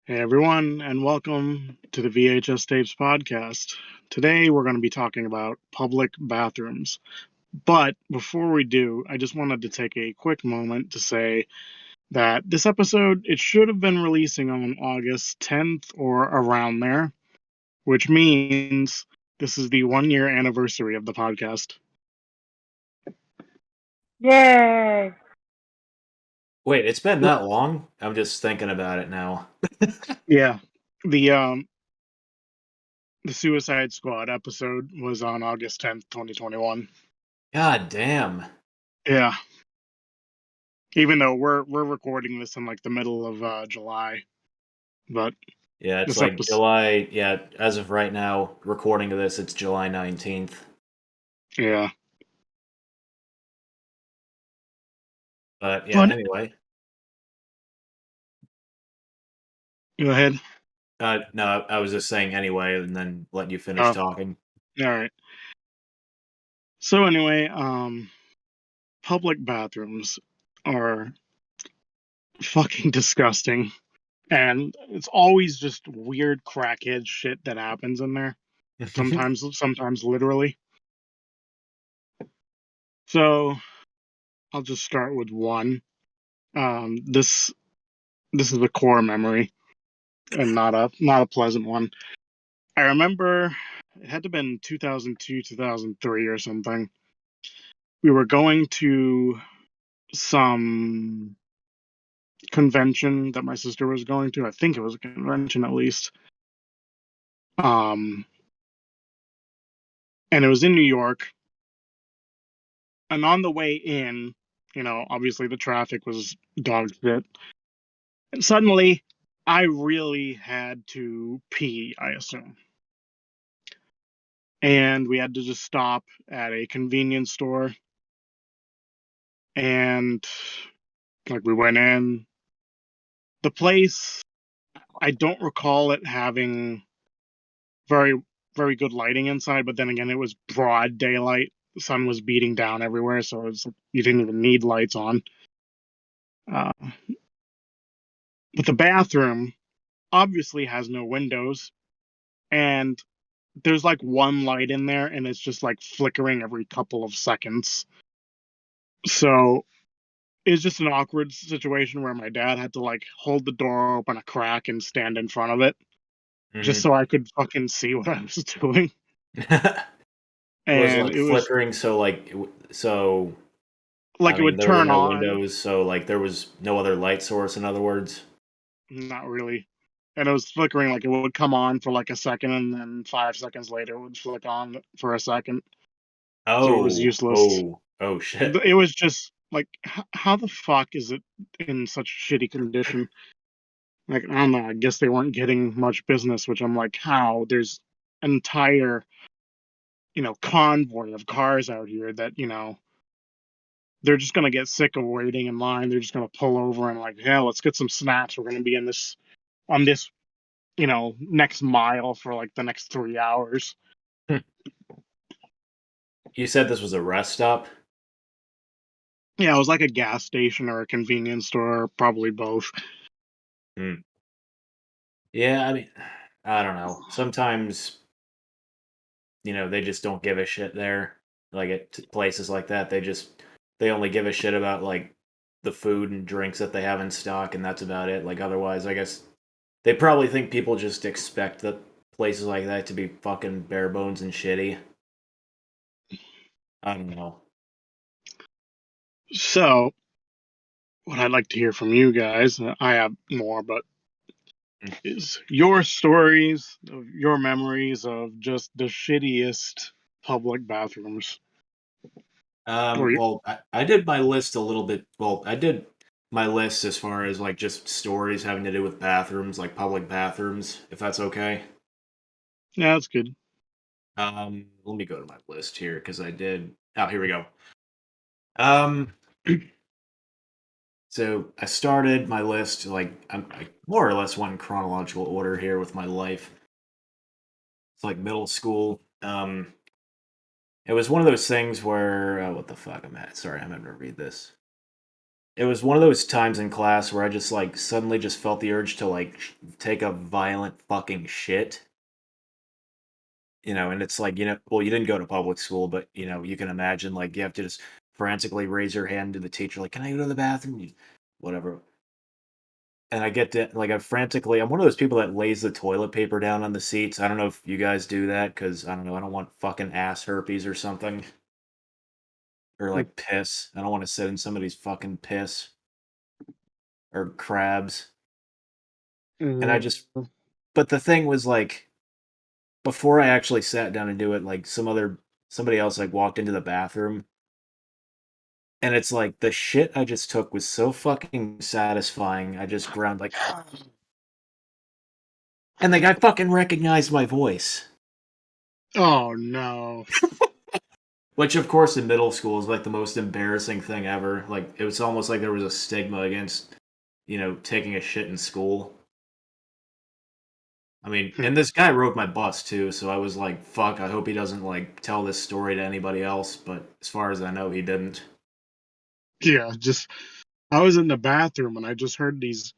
Hey everyone, and welcome to the VHS Tapes podcast. Today we're going to be talking about public bathrooms. But before we do, I just wanted to take a quick moment to say that this episode it should have been releasing on August 10th or around there, which means this is the 1 year anniversary of the podcast. Yay! Wait, it's been that long? I'm just thinking about it now. Yeah, the the Suicide Squad episode was on August 10th, 2021. God damn. Yeah, even though we're recording this in like the middle of July, but Yeah, it's this like episode, July. Yeah, as of right now, recording of this, it's July 19th. yeah. But yeah, But anyway. go ahead. No, I was just saying anyway, and then letting you finish Oh, talking. all right. So anyway, public bathrooms are fucking disgusting, and it's always just weird crackhead shit that happens in there. Sometimes literally. So I'll just start with one. This is a core memory and not a pleasant one. I remember it had to have been 2002, 2003 or something. We were going to some convention that my sister was going to. I think it was a convention at least. Um, and it was in New York. And on the way in, obviously the traffic was dog shit. And suddenly, I really had to pee, I assume. And we had to just stop at a convenience store. And like we went in. The place, I don't recall it having very very good lighting inside, but then again, it was broad daylight. The sun was beating down everywhere, so you didn't even need lights on. Uh, but the bathroom obviously has no windows, and there's like one light in there, and it's just like flickering every couple of seconds. So it's just an awkward situation where my dad had to like hold the door open a crack and stand in front of it just hmm so I could fucking see what I was doing. Was it And like it was flickering? So I like it mean, would there were turn no on. windows, so like there was no other light source. In other words. Not really. And it was flickering, like it would come on for like a second and then 5 seconds later it would flick on for a second. So it was useless. Oh, shit. It was just like, how the fuck is it in such shitty condition? Like, I don't know. I guess they weren't getting much business, which I'm like, how? There's an entire, convoy of cars out here that, they're just going to get sick of waiting in line. They're just going to pull over and, like, yeah, let's get some snacks. We're going to be on this next mile for like the next 3 hours. You said this was a rest stop? Yeah, it was like a gas station or a convenience store, probably both. Hmm. Yeah, I mean, I don't know. Sometimes, they just don't give a shit there. Like at places like that, they only give a shit about like the food and drinks that they have in stock, and that's about it. Like otherwise, I guess they probably think people just expect that places like that to be fucking bare bones and shitty. I don't know. So, what I'd like to hear from you guys, I have more, but is your stories of your memories of just the shittiest public bathrooms. Or Well, I did my list a little bit. Well, I did my list as far as like just stories having to do with bathrooms, like public bathrooms, if that's okay. yeah, that's good. Let me go to my list here because I did. Oh, here we go. Um, so I started my list like I more or less went in chronological order here with my life. It's like middle school. It was one of those things where what the fuck I'm at. Sorry, I'm having to read this. it was one of those times in class where I just like suddenly just felt the urge to like take a violent fucking shit. And it's like, well, you didn't go to public school, but you can imagine like you have to just frantically raise your hand to the teacher, like, can I go to the bathroom? Whatever. And I get to like I'm one of those people that lays the toilet paper down on the seats. I don't know if you guys do that because I don't know, I don't want fucking ass herpes or something. Or like piss. I don't want to sit in somebody's fucking piss or crabs. And Mm. but the thing was like, before I actually sat down and do it, like somebody else like walked into the bathroom, and it's like the shit I just took was so fucking satisfying. I just ground like, and the guy fucking recognized my voice. Oh no. Which, of course, in middle school is like the most embarrassing thing ever. Like, it was almost like there was a stigma against, taking a shit in school. I mean, and this guy rode my bus too, so I was like, fuck, I hope he doesn't like tell this story to anybody else, but as far as I know, he didn't. Yeah, just I was in the bathroom and I just heard these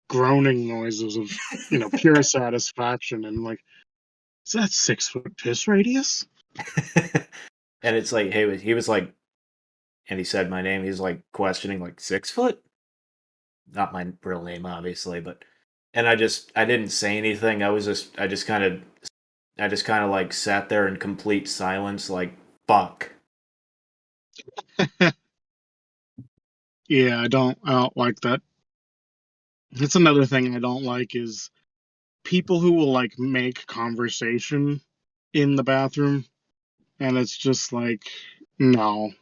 groaning noises of, pure satisfaction, and like, is that 6 foot piss radius? And it's like, hey, he was like, and he said my name, he's like questioning, like, 6 foot? Not my real name, obviously, but, and I didn't say anything. I just kind of like sat there in complete silence, like, fuck. Yeah, I don't like that. That's another thing I don't like is people who will like make conversation in the bathroom, and it's just like, no.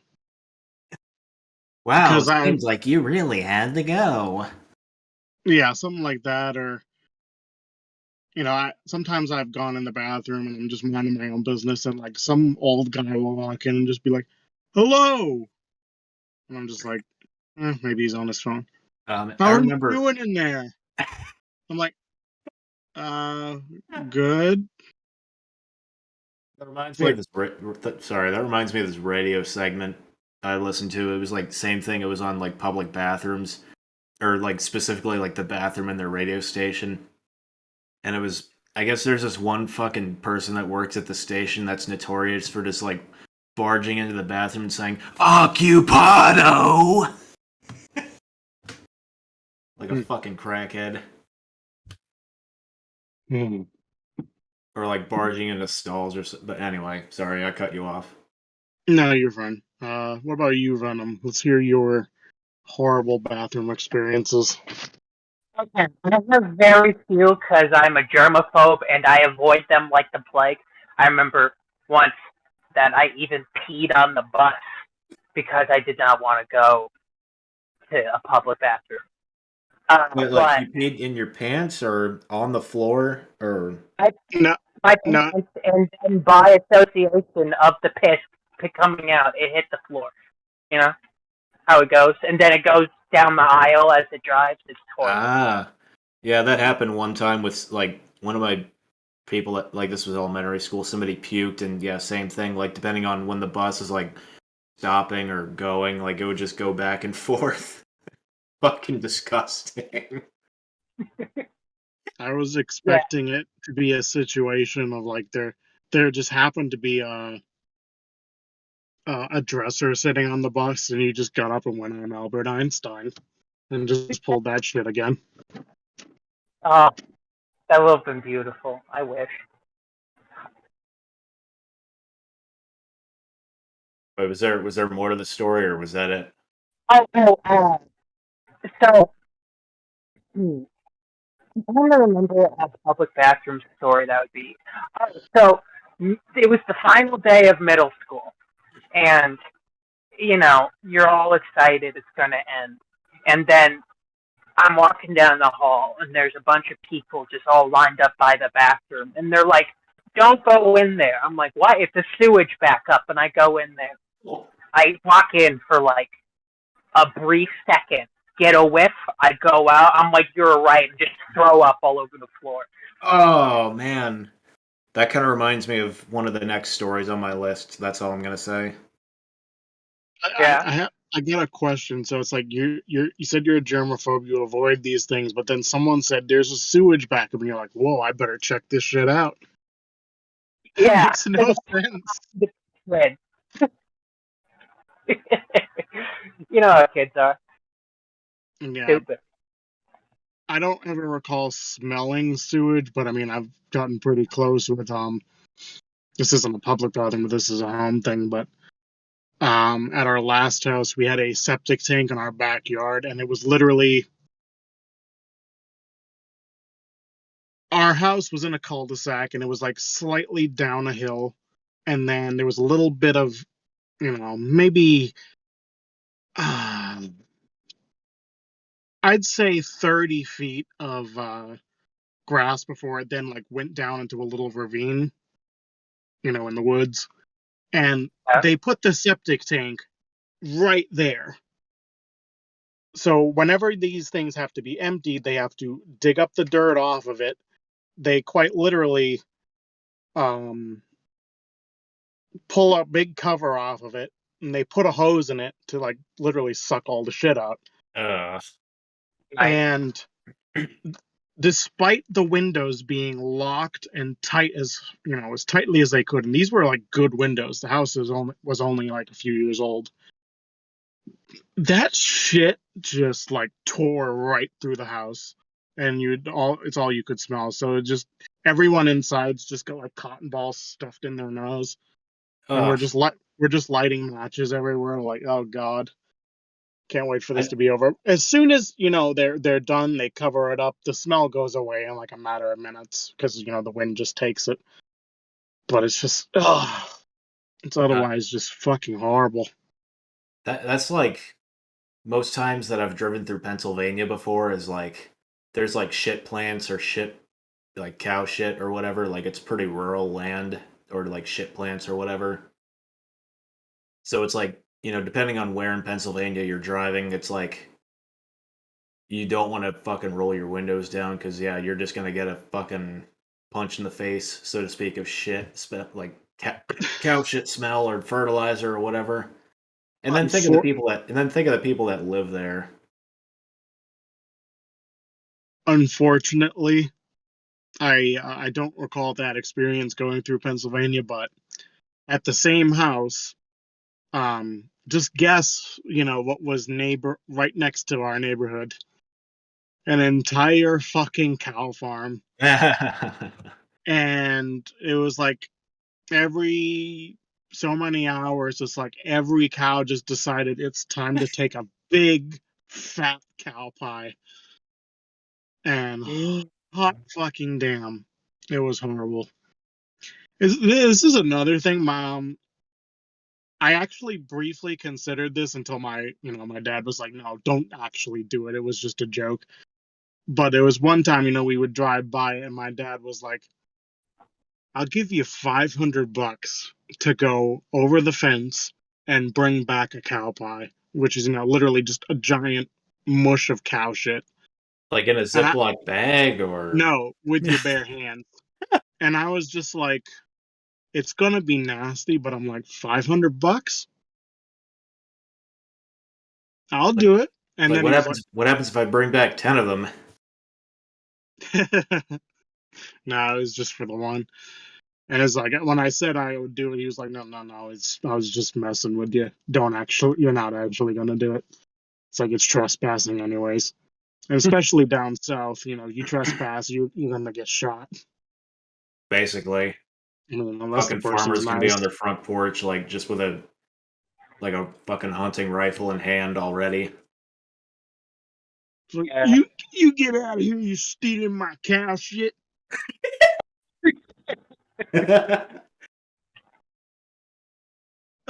Wow, Because it I seems like you really had to go. Yeah, something like that. Or sometimes I've gone in the bathroom and I'm just minding my own business, and like some old guy will walk in and just be like, hello, and I'm just like, maybe he's on his phone. I How are you remember doing in there? I'm like, uh good. that reminds me of Like, this. Sorry, that reminds me of this radio segment I listened to. It was like same thing. It was on like public bathrooms, or like specifically like the bathroom in their radio station. And it was, I guess there's this one fucking person that works at the station that's notorious for just like barging into the bathroom and saying "Occupado" like a hmm, fucking crackhead, hmm. or like barging into stalls or so. But anyway, sorry, I cut you off. No, you're fine. What about you, Venom? Let's hear your horrible bathroom experiences. Okay, I have very few because I'm a germaphobe and I avoid them like the plague. I remember once that I even peed on the bus because I did not want to go to a public bathroom. But like But you peed in your pants or on the floor or I No, my no. pants, and by association of the piss coming out, it hit the floor. You know how it goes, and then it goes down the aisle as it drives. It's horrible. ah, yeah, that happened one time with like one of my people that like this was elementary school. Somebody puked, and yeah, same thing. Like depending on when the bus is like stopping or going, like it would just go back and forth. Fucking disgusting. I was Yeah. expecting it to be a situation of like there just happened to be a dresser sitting on the bus, and he just got up and went on Albert Einstein and just pulled that shit again. Oh, that would have been beautiful. I wish. But was there more to the story, or was that it? Oh, so hmm, I'm trying to remember a public bathroom story that would be. So it was the final day of middle school, and you're all excited it's going to end, and then I'm walking down the hall, and there's a bunch of people just all lined up by the bathroom, and they're like, "Don't go in there." I'm like, "Why? It's a sewage backup," and I go in there. I walk in for like a brief second, get a whiff, I go out, I'm like, "You're right," and just throw up all over the floor. Oh man, that kind of reminds me of one of the next stories on my list. That's all I'm gonna say. I, Yeah. I have I got a question. So it's like you said you're a germaphobe, you avoid these things, but then someone said there's a sewage backup, and you're like, whoa, I better check this shit out. That Yeah, makes no because sense. the kid. You know how kids are Yeah, stupid. I don't ever recall smelling sewage, but I mean I've gotten pretty close with this isn't a public bathroom, but this is a home thing, but at our last house we had a septic tank in our backyard, and it was literally our house was in a cul-de-sac, and it was like slightly down a hill, and then there was a little bit of, maybe uh, I'd say 30 feet of grass before it then like went down into a little ravine, in the woods. And Yeah. they put the septic tank right there. So whenever these things have to be emptied, they have to dig up the dirt off of it. They quite literally um, pull a big cover off of it, and they put a hose in it to like literally suck all the shit out. Uh, Nice. And despite the windows being locked and tight as tightly as they could, and these were like good windows. The house was only like a few years old. That shit just like tore right through the house, and it's all you could smell. So it just everyone inside's just got like cotton balls stuffed in their nose, and ugh. we're just lighting matches everywhere. Like, oh god, can't wait for this I, to be over. As soon as they're done, they cover it up. The smell goes away in like a matter of minutes because the wind just takes it. But it's just, it's uh, otherwise just fucking horrible. that's like most times that I've driven through Pennsylvania before is like there's like shit plants or shit like cow shit or whatever. Like it's pretty rural land or like shit plants or whatever. So it's like, depending on where in Pennsylvania you're driving, it's like you don't want to fucking roll your windows down because, yeah, you're just going to get a fucking punch in the face, so to speak, of shit, like cow shit smell or fertilizer or whatever. And then think of the Unfor- people that, and then think of the people that live there. Unfortunately, I don't recall that experience going through Pennsylvania, but at the same house, just guess, what was neighbor right next to our neighborhood? An entire fucking cow farm. And it was like every so many hours, it's like every cow just decided it's time to take a big fat cow pie. And hot fucking damn, it was horrible. This is another thing, Mom. I actually briefly considered this until my dad was like, "No, don't actually do it. It was just a joke." But there was one time, we would drive by, and my dad was like, "I'll give you $500 to go over the fence and bring back a cow pie," which is literally just a giant mush of cow shit. Like in a And I Ziploc bag or. no, with your bare hands. And I was just like, it's gonna be nasty, but I'm like, $500? I'll like, do it. And like then he was like, what happens if I bring back 10 of them? no, it was just for the one. And it's like when I said I would do it, he was like, no, no, no, I was just messing with you. You're not actually gonna do it. It's like it's trespassing anyways. And especially down south, you trespass, you're gonna get shot. Basically, I mean, unless the fucking person's farmer's gonna be nice. on their front porch, like just with a fucking hunting rifle in hand already. It's like, Yeah. you get out of here, you stealing my cow shit.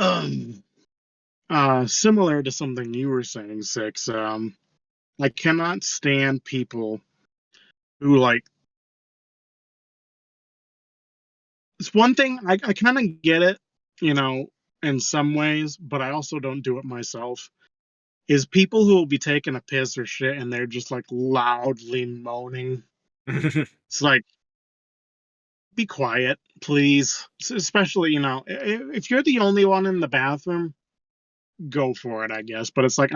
Um, Similar to something you were saying, Six. I cannot stand people who like. It's one thing I kind of get it, you know, in some ways, but I also don't do it myself. Is people who will be taking a piss or shit and they're just like loudly moaning. It's like, be quiet, please. Especially, if you're the only one in the bathroom, go for it, I guess. But it's like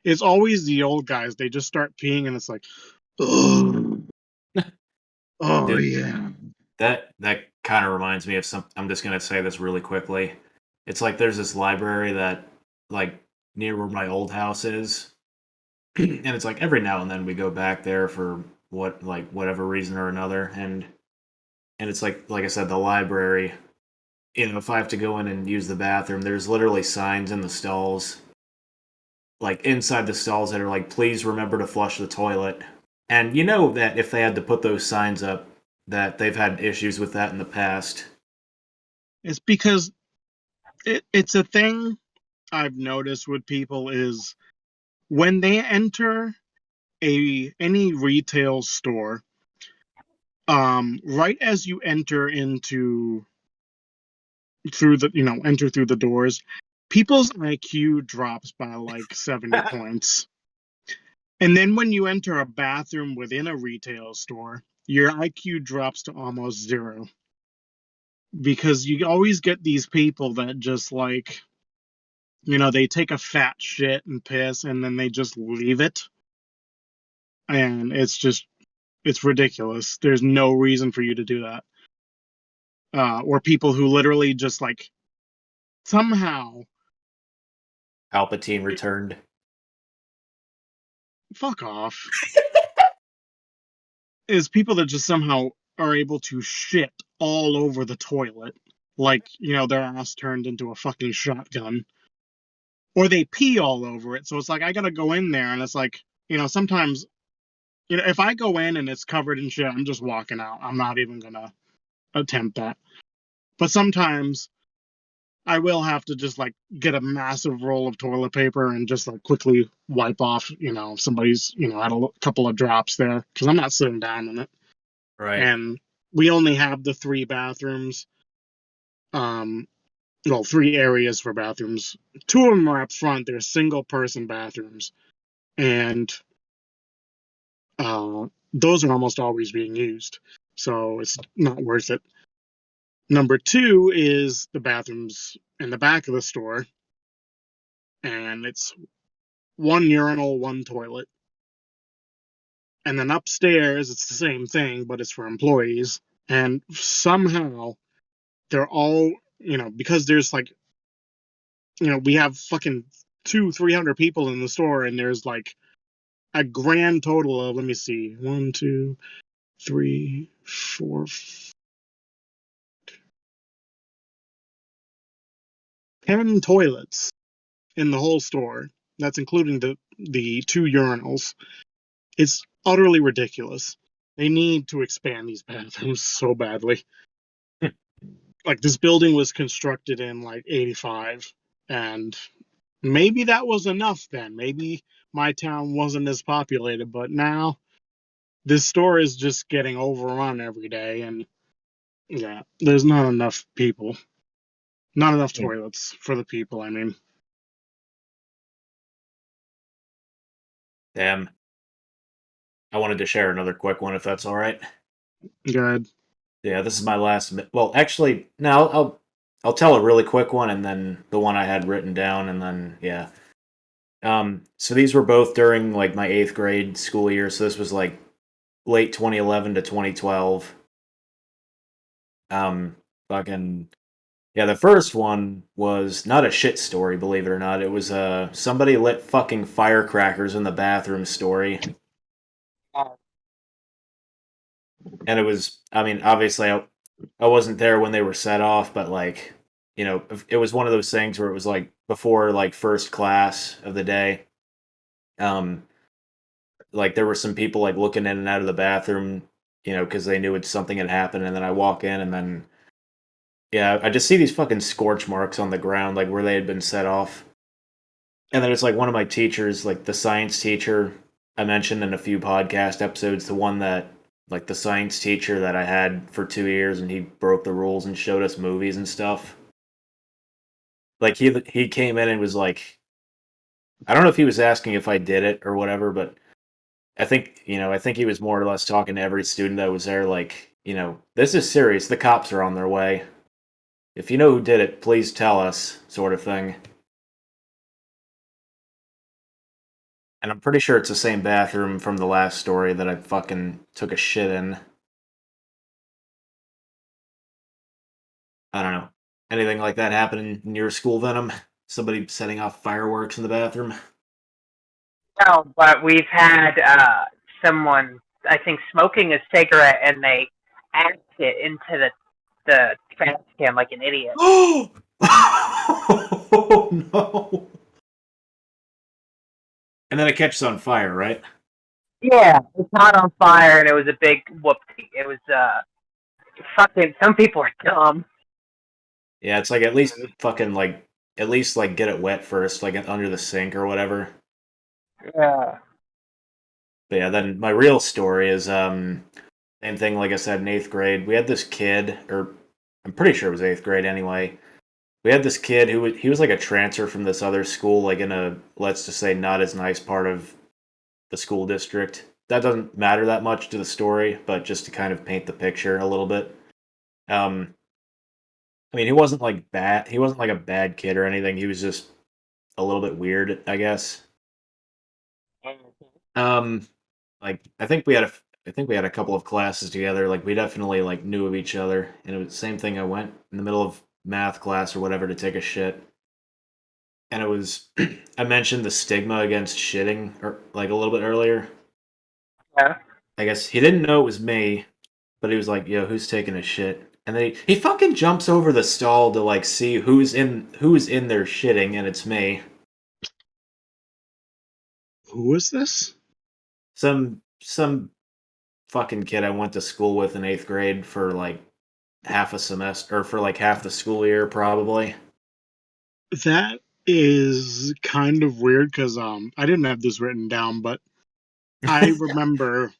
it's always the old guys. They just start peeing, and it's like, oh, oh Dude, yeah. that kind of reminds me of some. I'm just gonna say this really quickly. It's like there's this library that like near where my old house is, and it's like every now and then we go back there for whatever reason or another, and it's like I said, the library. You know, if I have to go in and use the bathroom, there's literally signs in the stalls, like inside the stalls that are like, please remember to flush the toilet. And you know that if they had to put those signs up, that they've had issues with that in the past. It's because it's a thing I've noticed with people is when they enter any retail store, right as you enter into through the enter through the doors, people's IQ drops by like 70 points. And then when you enter a bathroom within a retail store, your IQ drops to almost zero. Because you always get these people that just like, they take a fat shit and piss and then they just leave it. And it's ridiculous. There's no reason for you to do that. Or people who literally just like somehow Palpatine returned. fuck off. Is people that just somehow are able to shit all over the toilet. Like, their ass turned into a fucking shotgun. Or they pee all over it. So it's like, I gotta go in there and it's like, sometimes, if I go in and it's covered in shit, I'm just walking out. I'm not even gonna attempt that. But sometimes I will have to just like get a massive roll of toilet paper and just like quickly wipe off, if somebody's, had a couple of drops there because I'm not sitting down in it. Right. And we only have the 3 bathrooms. Well, 3 areas for bathrooms. 2 of them are up front. They're single person bathrooms. And those are almost always being used. So it's not worth it. Number 2 is the bathrooms in the back of the store. And it's 1 urinal, 1 toilet. And then upstairs, it's the same thing, but it's for employees. And somehow they're all, because there's like, we have fucking 300 people in the store, and there's like a grand total of, let me see, 1, 2, 3, 4, 10 toilets in the whole store. That's including the 2 urinals. It's utterly ridiculous. They need to expand these bathrooms so badly. Like, this building was constructed in like 85, and maybe that was enough then. Maybe my town wasn't as populated, but now this store is just getting overrun every day, and yeah, there's not enough people. Not enough toilets for the people, I mean. Damn. I wanted to share another quick one if that's all right. Good. Yeah, this is my last. Well, actually, no, I'll tell a really quick one and then the one I had written down and then yeah. So these were both during like my 8th grade school year. So this was like late 2011 to 2012. Um, fucking yeah. The first one was not a shit story, believe it or not. It was somebody lit fucking firecrackers in the bathroom story. And it was, I mean, obviously I wasn't there when they were set off, but like, it was one of those things where it was like before like first class of the day. Um, like there were some people like looking in and out of the bathroom, because they knew something had happened, and then I walk in, and then yeah, I just see these fucking scorch marks on the ground, like where they had been set off. And then it's like one of my teachers, like the science teacher I mentioned in a few podcast episodes, the one that like the science teacher that I had for 2 years, and he broke the rules and showed us movies and stuff. Like he came in and was like, I don't know if he was asking if I did it or whatever, but I think he was more or less talking to every student that was there, like, this is serious. The cops are on their way. If you know who did it, please tell us, sort of thing. And I'm pretty sure it's the same bathroom from the last story that I fucking took a shit in. I don't know. Anything like that happen in your school, Venom? Somebody setting off fireworks in the bathroom? No, but we've had someone, I think, smoking a cigarette, and they asked it into the trash can like an idiot. Oh! Oh no! And then it catches on fire, right? Yeah, it's not on fire, and it was a big whoopsie. It was fucking. Some people are dumb. Yeah, it's like at least fucking like at least like get it wet first, like under the sink or whatever. Yeah. But yeah, then my real story is same thing like I said in eighth grade. We had this kid, or I'm pretty sure it was eighth grade anyway. We had this kid who he was like a transfer from this other school, like in a let's just say not as nice part of the school district. That doesn't matter that much to the story, but just to kind of paint the picture a little bit. Um, I mean, he wasn't like bad. He wasn't like a bad kid or anything. He was just a little bit weird, I guess. Um, like I think we had a couple of classes together. Like we definitely like knew of each other, and it was the same thing. I went in the middle of math class or whatever to take a shit, and it was I mentioned the stigma against shitting or like a little bit earlier. Yeah. I guess he didn't know it was me, but he was like, "Yo, who's taking a shit?" And then he fucking jumps over the stall to like see who's in there shitting, and it's me. Who is this? Some fucking kid I went to school with in eighth grade for like half a semester or for like half the school year probably. That is kind of weird because I didn't have this written down, but I remember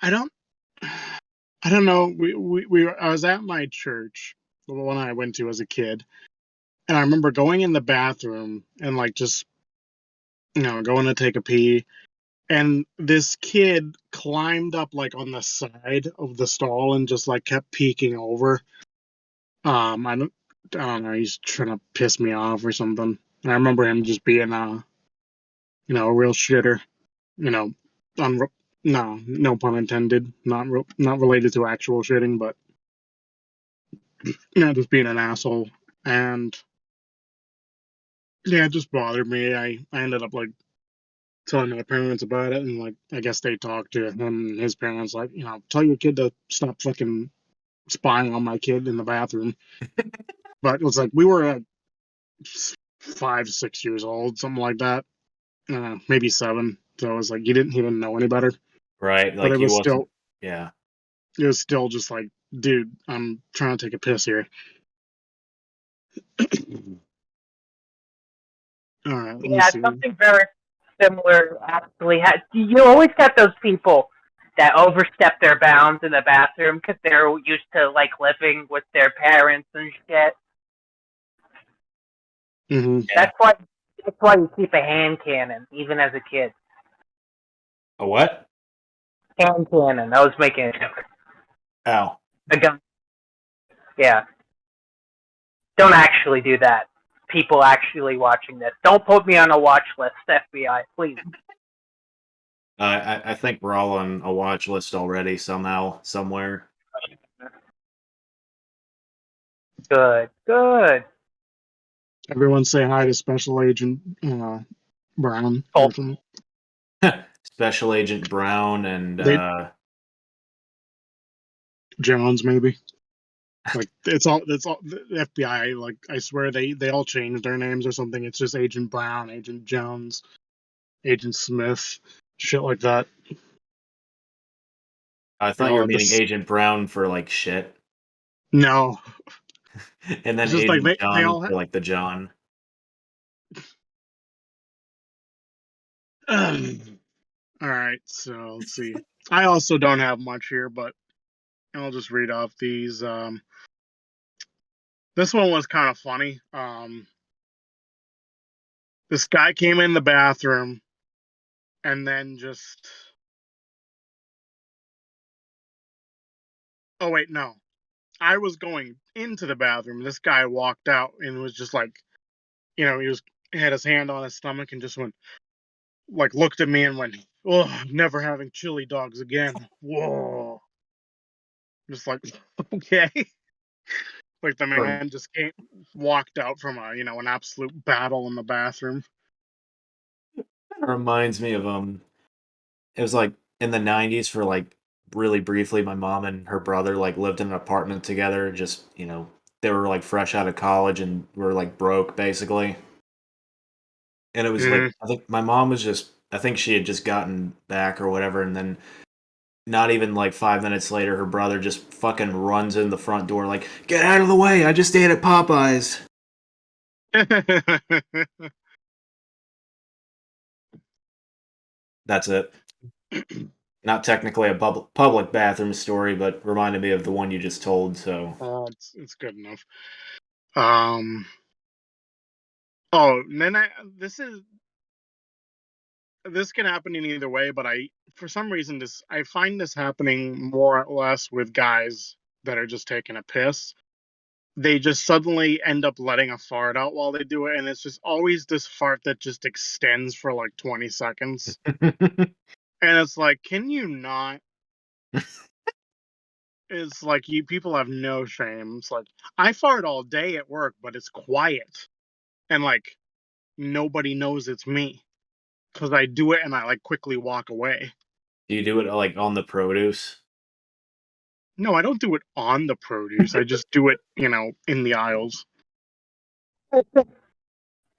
I don't I don't know I was at my church, the one I went to as a kid, and I remember going in the bathroom and like just going to take a pee, and this kid climbed up like on the side of the stall and just like kept peeking over. I don't know, he's trying to piss me off or something. I remember him just being a real shitter. You know, on no pun intended, not related to actual shitting, but just being an asshole. And yeah, it just bothered me. I ended up like telling my parents about it, and like I guess they talked to him and his parents, like, tell your kid to stop fucking spying on my kid in the bathroom. But it was like we were 5, 6 years old, something like that, maybe 7. So it was like he didn't know any better. Right, But like he wasn't. Yeah. it was still just like, dude, I'm trying to take a piss here. All right, let me Yeah, see. something very similar actually. You always got those people that overstep their bounds in the bathroom because they're used to like living with their parents and shit. Hmm. Yeah. That's why you keep a hand cannon even as a kid. A what? Hand cannon. I was making a joke. Ow. A gun. Yeah. Don't actually do that. People actually watching this. Don't put me on a watch list, FBI, please. I think we're all on a watch list already somehow, somewhere. Good. Good. Everyone say hi to Special Agent Brown Oh, or something. Special Agent Brown and They Jones maybe. Like it's all the FBI. Like I swear they all changed their names or something. It's just Agent Brown, Agent Jones, Agent Smith, shit like that. I They thought you all were have meaning this. Agent Brown for like shit, No, and then it's just like Agent they John all. for like the John. All right, so let's see. I also don't have much here, but I'll just read off these. This one was kind of funny. This guy came in the bathroom and then just. Oh wait, no. I was going into the bathroom. This guy walked out and was just like, he had his hand on his stomach and just went. like looked at me and went, "Oh, never having chili dogs again." Whoa. Just like, okay. Like the Rem- man just walked out from an absolute battle in the bathroom. Reminds me of it was like in the 90s for like really briefly my mom and her brother like lived in an apartment together, just, they were like fresh out of college and were like broke basically. And it was like Mm. I think my mom was just I think she had just gotten back or whatever, and then not even like 5 minutes later, her brother just fucking runs in the front door like, "Get out of the way! I just ate at Popeyes." That's it. Not technically a public bathroom story, but reminded me of the one you just told. So Oh, it's good enough. Um. Oh, and then this can happen in either way, but for some reason I find this happening more or less with guys that are just taking a piss. They just suddenly end up letting a fart out while they do it, and it's just always this fart that just extends for like 20 seconds. And it's like, can you not? It's like you people have no shame. It's like I fart all day at work, but it's quiet, and like nobody knows it's me because I do it and I like quickly walk away. do you do it like on the produce? No, I don't do it on the produce. I just do it, in the aisles.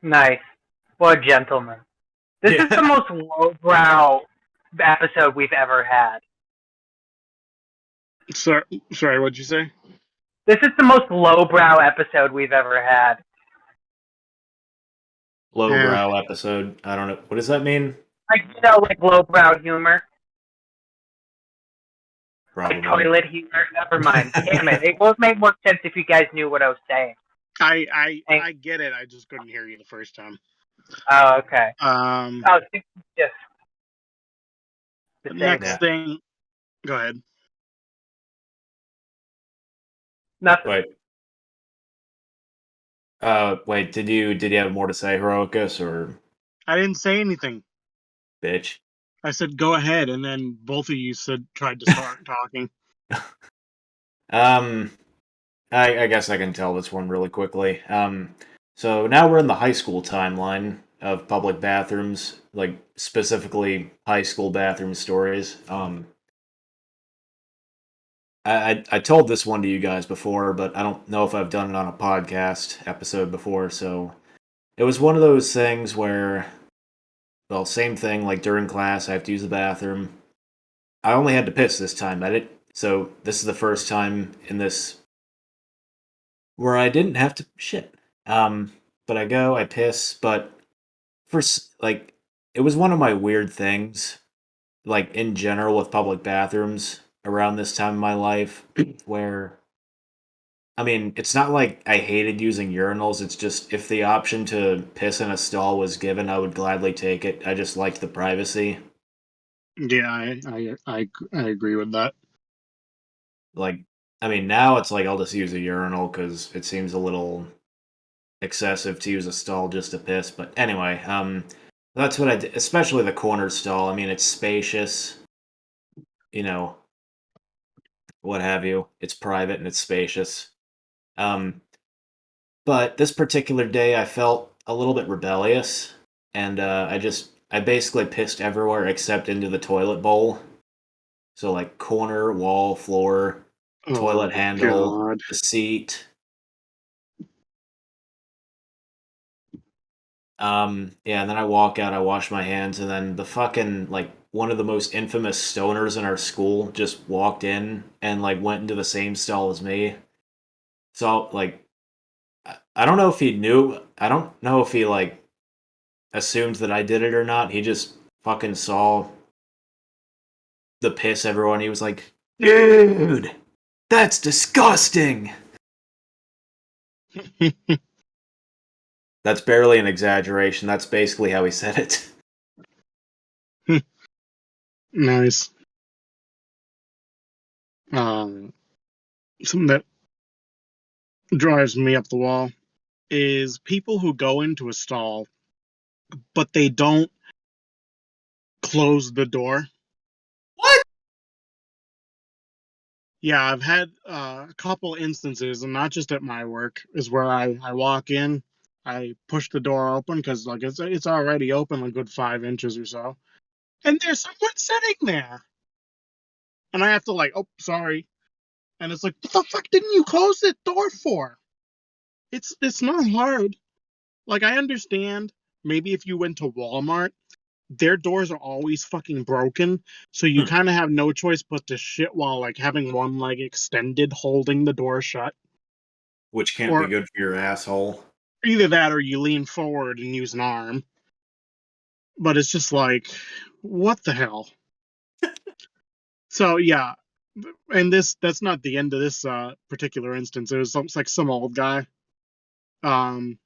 Nice. What a gentleman. This is the Yeah. most lowbrow episode we've ever had. Sorry, what'd you say? This is the most lowbrow episode we've ever had. Yeah, Lowbrow episode. I don't know. What does that mean? Like lowbrow humor. Like Probably. toilet humor. Never mind. Damn it. It would make more sense if you guys knew what I was saying. I get it. I just couldn't hear you the first time. Oh, okay. Um, Oh, just the the same. next Yeah. thing, go ahead. Nothing. Wait. Did you have more to say, Heroicus, or I didn't say anything. bitch? I said go ahead, and then both of you tried to start talking. Um, I guess I can tell this one really quickly. So now we're in the high school timeline of public bathrooms, like specifically high school bathroom stories. I told this one to you guys before, but I don't know if I've done it on a podcast episode before. So it was one of those things where, well, same thing. Like during class, I have to use the bathroom. I only had to piss this time. So this is the first time in this where I didn't have to shit. But I go, I piss, but like it was one of my weird things, like in general with public bathrooms around this time in my life, where I mean, it's not like I hated using urinals. It's just if the option to piss in a stall was given, I would gladly take it. I just liked the privacy. Yeah, I agree with that. Like, I mean, now it's like I'll just use a urinal because it seems a little excessive to use a stall just to piss. But anyway, that's what I did, especially the corner stall. I mean, it's spacious, you know, what have you. It's private and it's spacious. Um, but this particular day, I felt a little bit rebellious, and I basically pissed everywhere except into the toilet bowl. So like corner, wall, floor, Oh toilet handle, God. the seat. Yeah, and then I walk out, I wash my hands, and then the fucking like one of the most infamous stoners in our school just walked in and like went into the same stall as me. So like I don't know if he knew. I don't know if he like assumed that I did it or not. He just fucking saw the piss everyone. He was like, "Dude, that's disgusting." That's barely an exaggeration. That's basically how he said it. Nice. Um, Something that drives me up the wall is people who go into a stall, but they don't closed the door. What? Yeah, I've had a couple instances, and not just at my work, is where I walk in, I push the door open because like it's already open a good 5 inches or so, and there's someone sitting there, and I have to like, oh, sorry, and it's like, what the fuck didn't you close the door for? It's not hard. Like I understand maybe if you went to Walmart, their doors are always fucking broken, so you Hmm. kind of have no choice but to shit while like having one leg extended, holding the door shut. Which can't be Or good for your asshole. either that or you lean forward and use an arm. But it's just like, what the hell? So yeah, and that's not the end of this particular instance. It was like some old guy. Um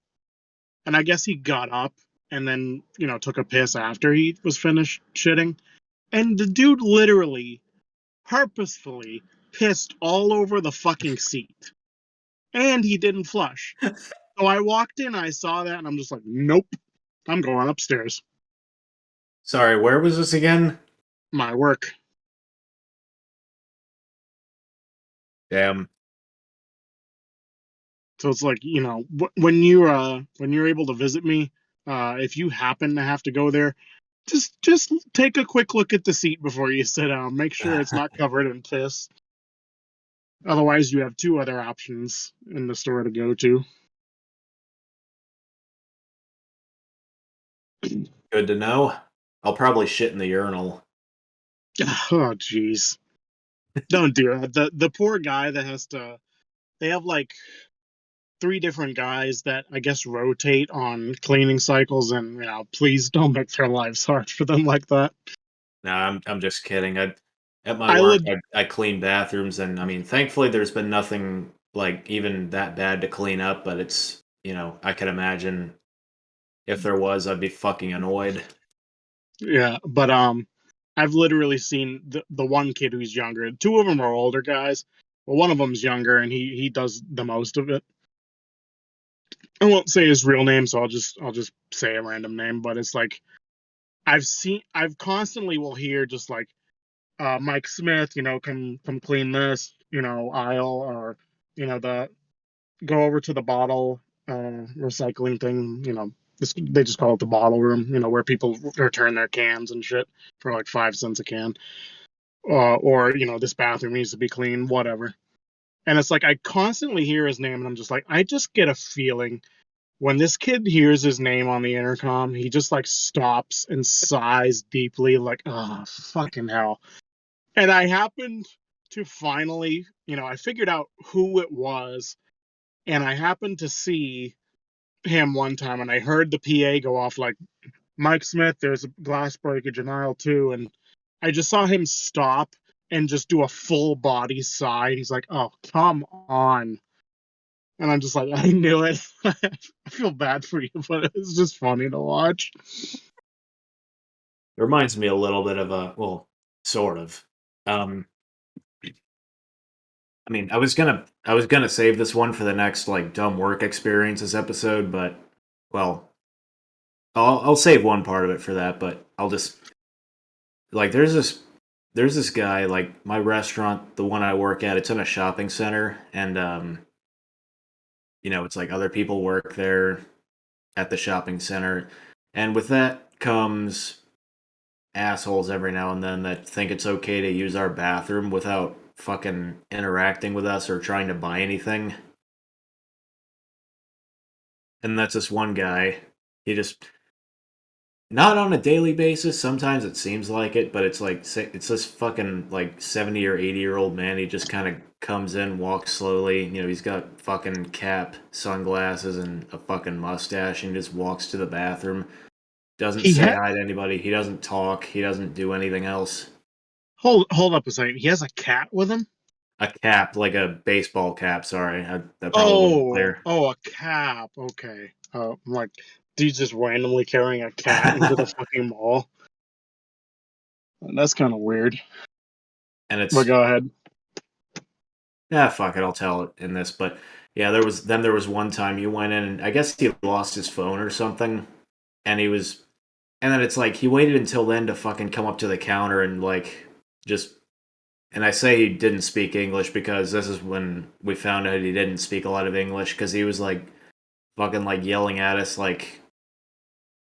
and I guess he got up and then, took a piss after he was finished shitting. And the dude literally purposefully pissed all over the fucking seat. And he didn't flush. So I walked in, I saw that, and I'm just like, nope, I'm going upstairs. Sorry, where was this again? My work. Damn. So it's like, when you're able to visit me, if you happen to have to go there, just take a quick look at the seat before you sit down. Make sure it's not covered in piss. Otherwise, you have two other options in the store to go to. Good to know. I'll probably shit in the urinal. Oh, jeez. Don't do that. The poor guy that has to. They have like three different guys that I guess rotate on cleaning cycles, and please don't make their lives hard for them like that. Nah, I'm just kidding. At my I work, would, I clean bathrooms, and I mean, thankfully, there's been nothing like even that bad to clean up. But it's I can imagine if there was, I'd be fucking annoyed. yeah, but I've literally seen the one kid who's younger. Two of them are older guys. Well, one of them's younger, and he does the most of it. I won't say his real name, so I'll just say a random name. But it's like I've constantly will hear just like Mike Smith, come clean this, aisle, or the go over to the bottle recycling thing. They just call it the bottle room. Where people return their cans and shit for like 5 cents a can. Or this bathroom needs to be clean, whatever. And it's like I constantly hear his name, and I'm just like, I just get a feeling when this kid hears his name on the intercom, he just like stops and sighs deeply, like, oh, fucking hell. And I happened to finally, I figured out who it was, and I happened to see him one time, and I heard the PA go off like, Mike Smith, there's a glass breakage in aisle two, and I just saw him stop and just do a full body sigh. He's like, oh, come on. And I'm just like, I knew it. I feel bad for you, but it's just funny to watch. It reminds me a little bit of a well, sort of. Um, I mean, I was gonna save this one for the next like dumb work experiences episode, but well, I'll save one part of it for that. But I'll just like there's this guy like my restaurant, the one I work at. It's in a shopping center, and it's like other people work there at the shopping center, and with that comes assholes every now and then that think it's okay to use our bathroom without fucking interacting with us or trying to buy anything. And that's this one guy. He just not on a daily basis. Sometimes it seems like it, but it's this fucking like 70 or 80-year-old man. He just kind of comes in, walks slowly. He's got fucking cap, sunglasses, and a fucking mustache, and he just walks to the bathroom. Doesn't He say had hi to anybody. He doesn't talk. He doesn't do anything else. hold up a second. He has a cat with him. A cap, like a baseball cap. Sorry, that probably wasn't Oh, clear. oh, a cap. Okay. I'm like, dude's just randomly carrying a cat into the fucking mall. That's kind of weird. And But it's go ahead. fuck it, I'll tell it in this. But yeah, there was one time you went in, and I guess he lost his phone or something, and he was And then it's like he waited until then to fucking come up to the counter and like just. And I say he didn't speak English because this is when we found out he didn't speak a lot of English because he was like fucking like yelling at us like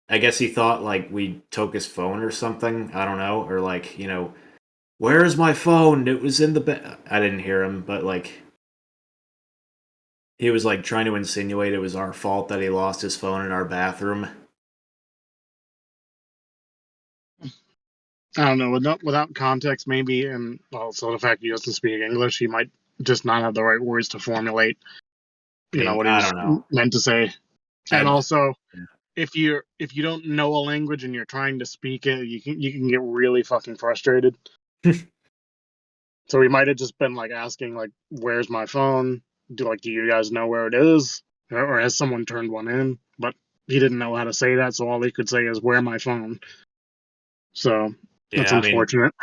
I guess he thought like we took his phone or something. I don't know, or like where's my phone? It was in the bed. I didn't hear him, but like he was like trying to insinuate it was our fault that he lost his phone in our bathroom. I don't know, without context, maybe, and also the fact he doesn't speak English, he might just not have the right words to formulate, I mean, what he I was don't know. meant to say. And I, also, if you don't know a language and you're trying to speak it, you can get really fucking frustrated. So he might have just been like asking like, "Where's my phone? Do you guys know where it is, or has someone turned one in?" But he didn't know how to say that, so all he could say is, "Where my phone?" So that's yeah, I mean, unfortunate.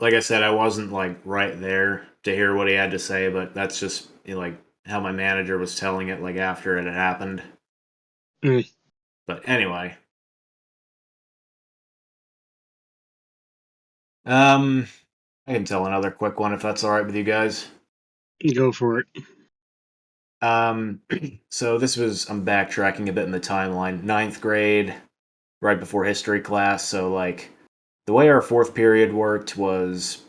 like I said, I wasn't like right there to hear what he had to say, but that's just like how my manager was telling it like after it had happened. Mm, But anyway, um, I can tell another quick one if that's all right with you guys. go for it. Um, so this was I'm backtracking a bit in the timeline. Ninth grade, right before history class. So like the way our fourth period worked was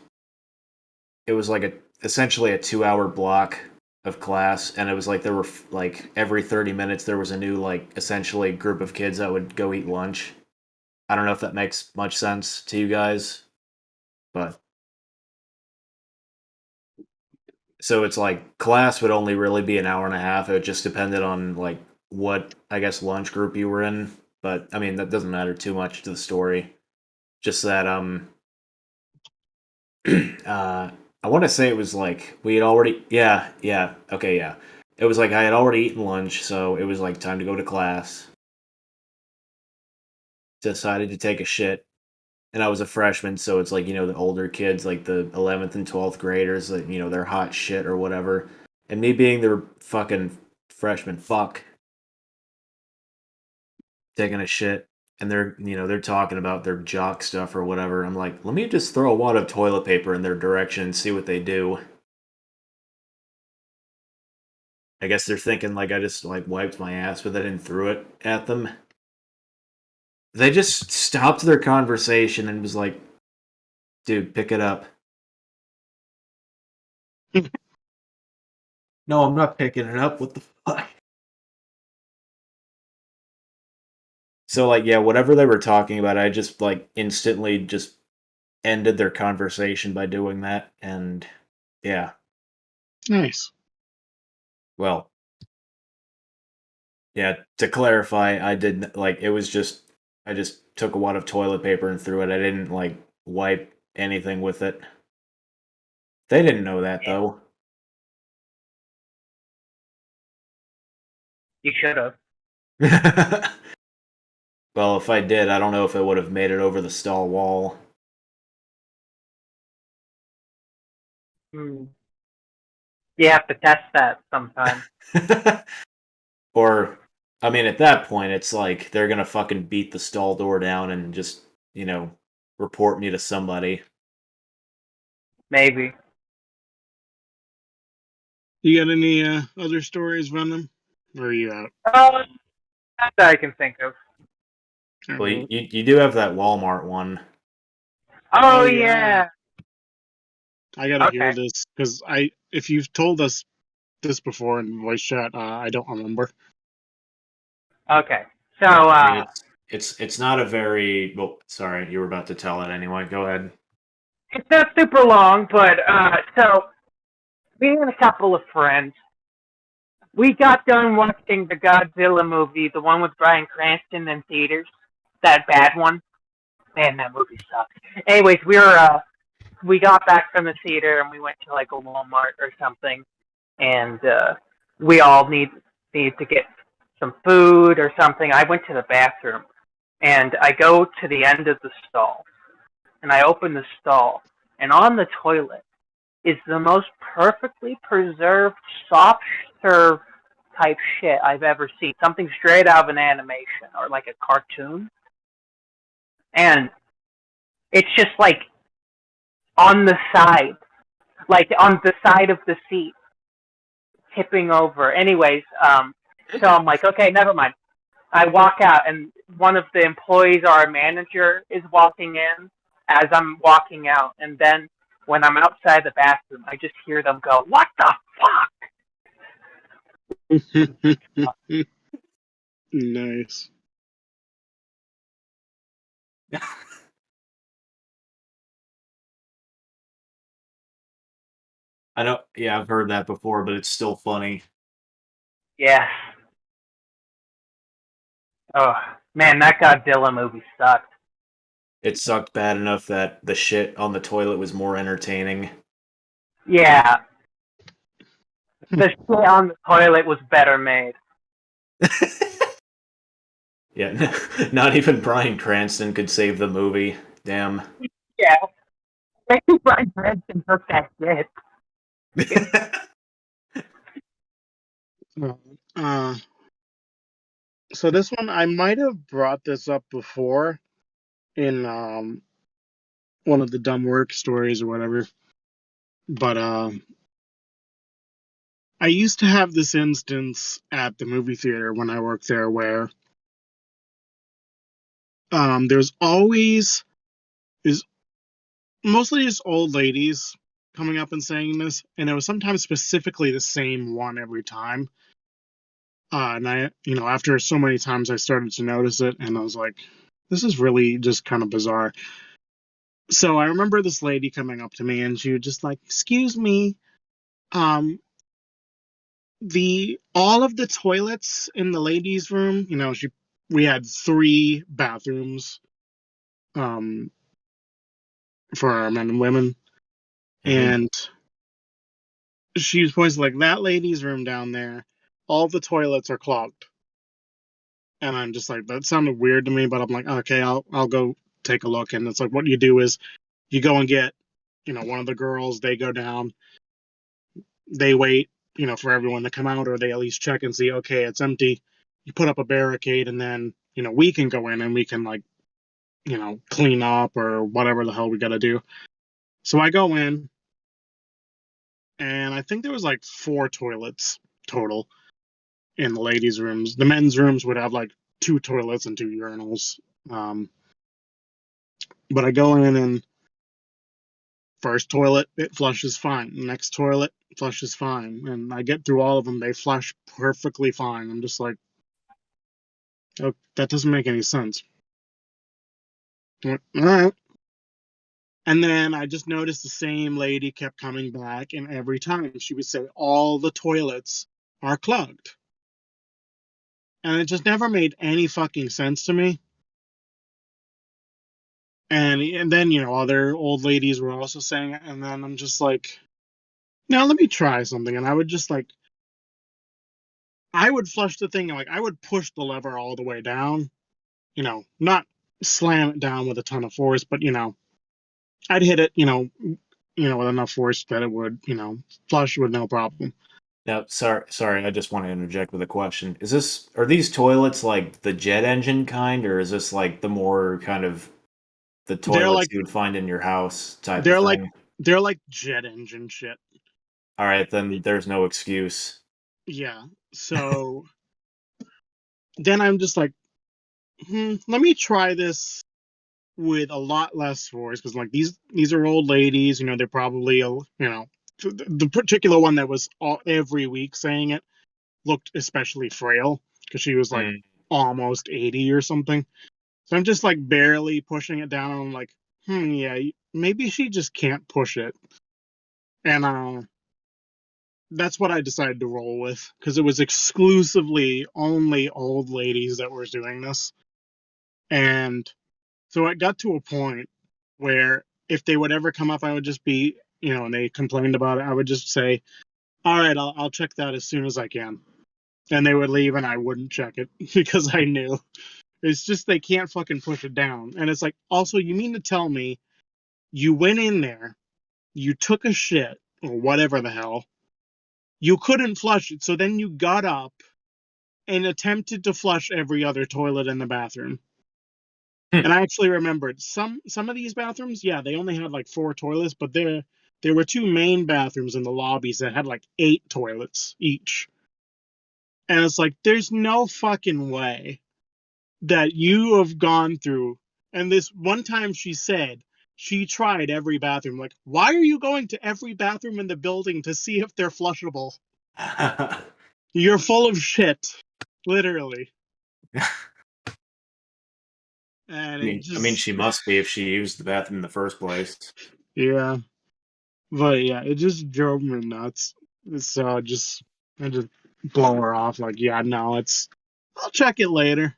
it was like essentially a 2 hour block of class, and it was like there were like every 30 minutes there was a new like essentially group of kids that would go eat lunch. I don't know if that makes much sense to you guys, but so it's like class would only really be an hour and a half. It just depended on like what I guess lunch group you were in. But I mean that doesn't matter too much to the story. Just that I want to say it was like we had already yeah okay yeah it was like I had already eaten lunch, so it was like time to go to class. Decided to take a shit, and I was a freshman, so it's like the older kids, like the 11th and 12th graders, like they're hot shit or whatever, and me being their fucking freshman fuck taking a shit. And they're talking about their jock stuff or whatever. I'm like, let me just throw a wad of toilet paper in their direction and see what they do. I guess they're thinking like I just like wiped my ass with it and threw it at them. They just stopped their conversation and was like, "Dude, pick it up." No, I'm not picking it up. What the fuck? So like, yeah, whatever they were talking about, I just like instantly just ended their conversation by doing that, and yeah, Nice. well, yeah. To clarify, I did like it was just I just took a wad of toilet paper and threw it. I didn't like wipe anything with it. They didn't know that Yeah, though. you should have. Well, if I did, I don't know if it would have made it over the stall wall. Hmm. You have to test that sometime. Or, I mean, at that point, it's like they're gonna fucking beat the stall door down and just, you know, report me to somebody. Maybe. You got any other stories, Venom? Or are you out? Not that I can think of. All Well, right. you do have that Walmart one. Oh Oh yeah, yeah. I gotta hear Okay. this because if you've told us this before in voice chat, I don't remember. Okay. So Yeah, I mean it's not a very well. Sorry, you were about to tell it anyway. Go ahead. it's not super long, but so me and a couple of friends, we got done watching the Godzilla movie, the one with Bryan Cranston in theaters. That bad one. Man, that movie sucked. Anyways, we got back from the theater and we went to like a Walmart or something, and we all need to get some food or something. I went to the bathroom and I go to the end of the stall and I open the stall, and on the toilet is the most perfectly preserved soft serve type shit I've ever seen. Something straight out of an animation or like a cartoon. and it's just like on the side, like on the side of the seat, tipping over. Anyways, so I'm like, okay, never mind. I walk out, and one of the employees or a manager is walking in as I'm walking out, and then when I'm outside the bathroom, I just hear them go, "What the fuck?" Nice. I know. Yeah, I've heard that before, but it's still funny. Yeah. Oh man, that Godzilla movie sucked. It sucked bad enough that the shit on the toilet was more entertaining. Yeah, the shit on the toilet was better made. Yeah, not even Bryan Cranston could save the movie. Damn. Yeah, maybe Bryan Cranston took that shit. Uh, so this one, I might have brought this up before in one of the dumb work stories or whatever, but I used to have this instance at the movie theater when I worked there where there's always is mostly just old ladies coming up and saying this, and it was sometimes specifically the same one every time. And I, after so many times, I started to notice it, and I was like, this is really just kind of bizarre. So I remember this lady coming up to me, and she was just like, "Excuse me, um, the all of the toilets in the ladies' room, we had 3 bathrooms, um, for our men and women, Mhm. and she was pointing like that lady's room down there. All the toilets are clogged." And I'm just like, that sounded weird to me, but I'm like, okay, I'll go take a look. And it's like, what you do is you go and get, one of the girls. They go down, they wait, for everyone to come out, or they at least check and see, okay, it's empty. You put up a barricade, and then we can go in and we can like clean up or whatever the hell we got to do. So I go in, and I think there was like 4 toilets total in the ladies' rooms. The men's rooms would have like 2 toilets and 2 urinals. But I go in, and first toilet, it flushes fine. Next toilet, flushes fine. And I get through all of them, they flush perfectly fine. I'm just like, oh, that doesn't make any sense. All right. And then I just noticed the same lady kept coming back, and every time she would say, all the toilets are clogged. And it just never made any fucking sense to me. And then, other old ladies were also saying it, and then I'm just like, now let me try something. And I would just like, I would flush the thing, like I would push the lever all the way down, not slam it down with a ton of force, but I'd hit it, with enough force that it would, flush with no problem. Now, sorry, I just want to interject with a question. Are these toilets like the jet engine kind, or is this like the more kind of the They're toilets like you would find in your house type of they're like thing? they're like jet engine shit. All right, then there's no excuse. Yeah. So then I'm just like, let me try this with a lot less force, because like these are old ladies, they're probably the particular one that was every week saying it looked especially frail because she was like Mm. almost 80 or something. So I'm just like barely pushing it down, and I'm like, yeah, maybe she just can't push it. And that's what I decided to roll with, because it was exclusively only old ladies that were doing this. And so it got to a point where if they would ever come up, I would just be, and they complained about it, I would just say, all right, I'll check that as soon as I can. And they would leave, and I wouldn't check it because I knew. It's just they can't fucking push it down. And it's like, also, you mean to tell me you went in there, you took a shit, or whatever the hell, you couldn't flush it, so then you got up and attempted to flush every other toilet in the bathroom. And I actually remembered some of these bathrooms, yeah, they only had like 4 toilets, but there were 2 main bathrooms in the lobbies that had like 8 toilets each. And it's like, there's no fucking way that you have gone through. And this one time she said she tried every bathroom. Like, why are you going to every bathroom in the building to see if they're flushable? You're full of shit, literally. And it I mean, just, she must be if she used the bathroom in the first place. yeah. But yeah, it just drove me nuts. So I just blow her off. Like, yeah, no, I'll check it later.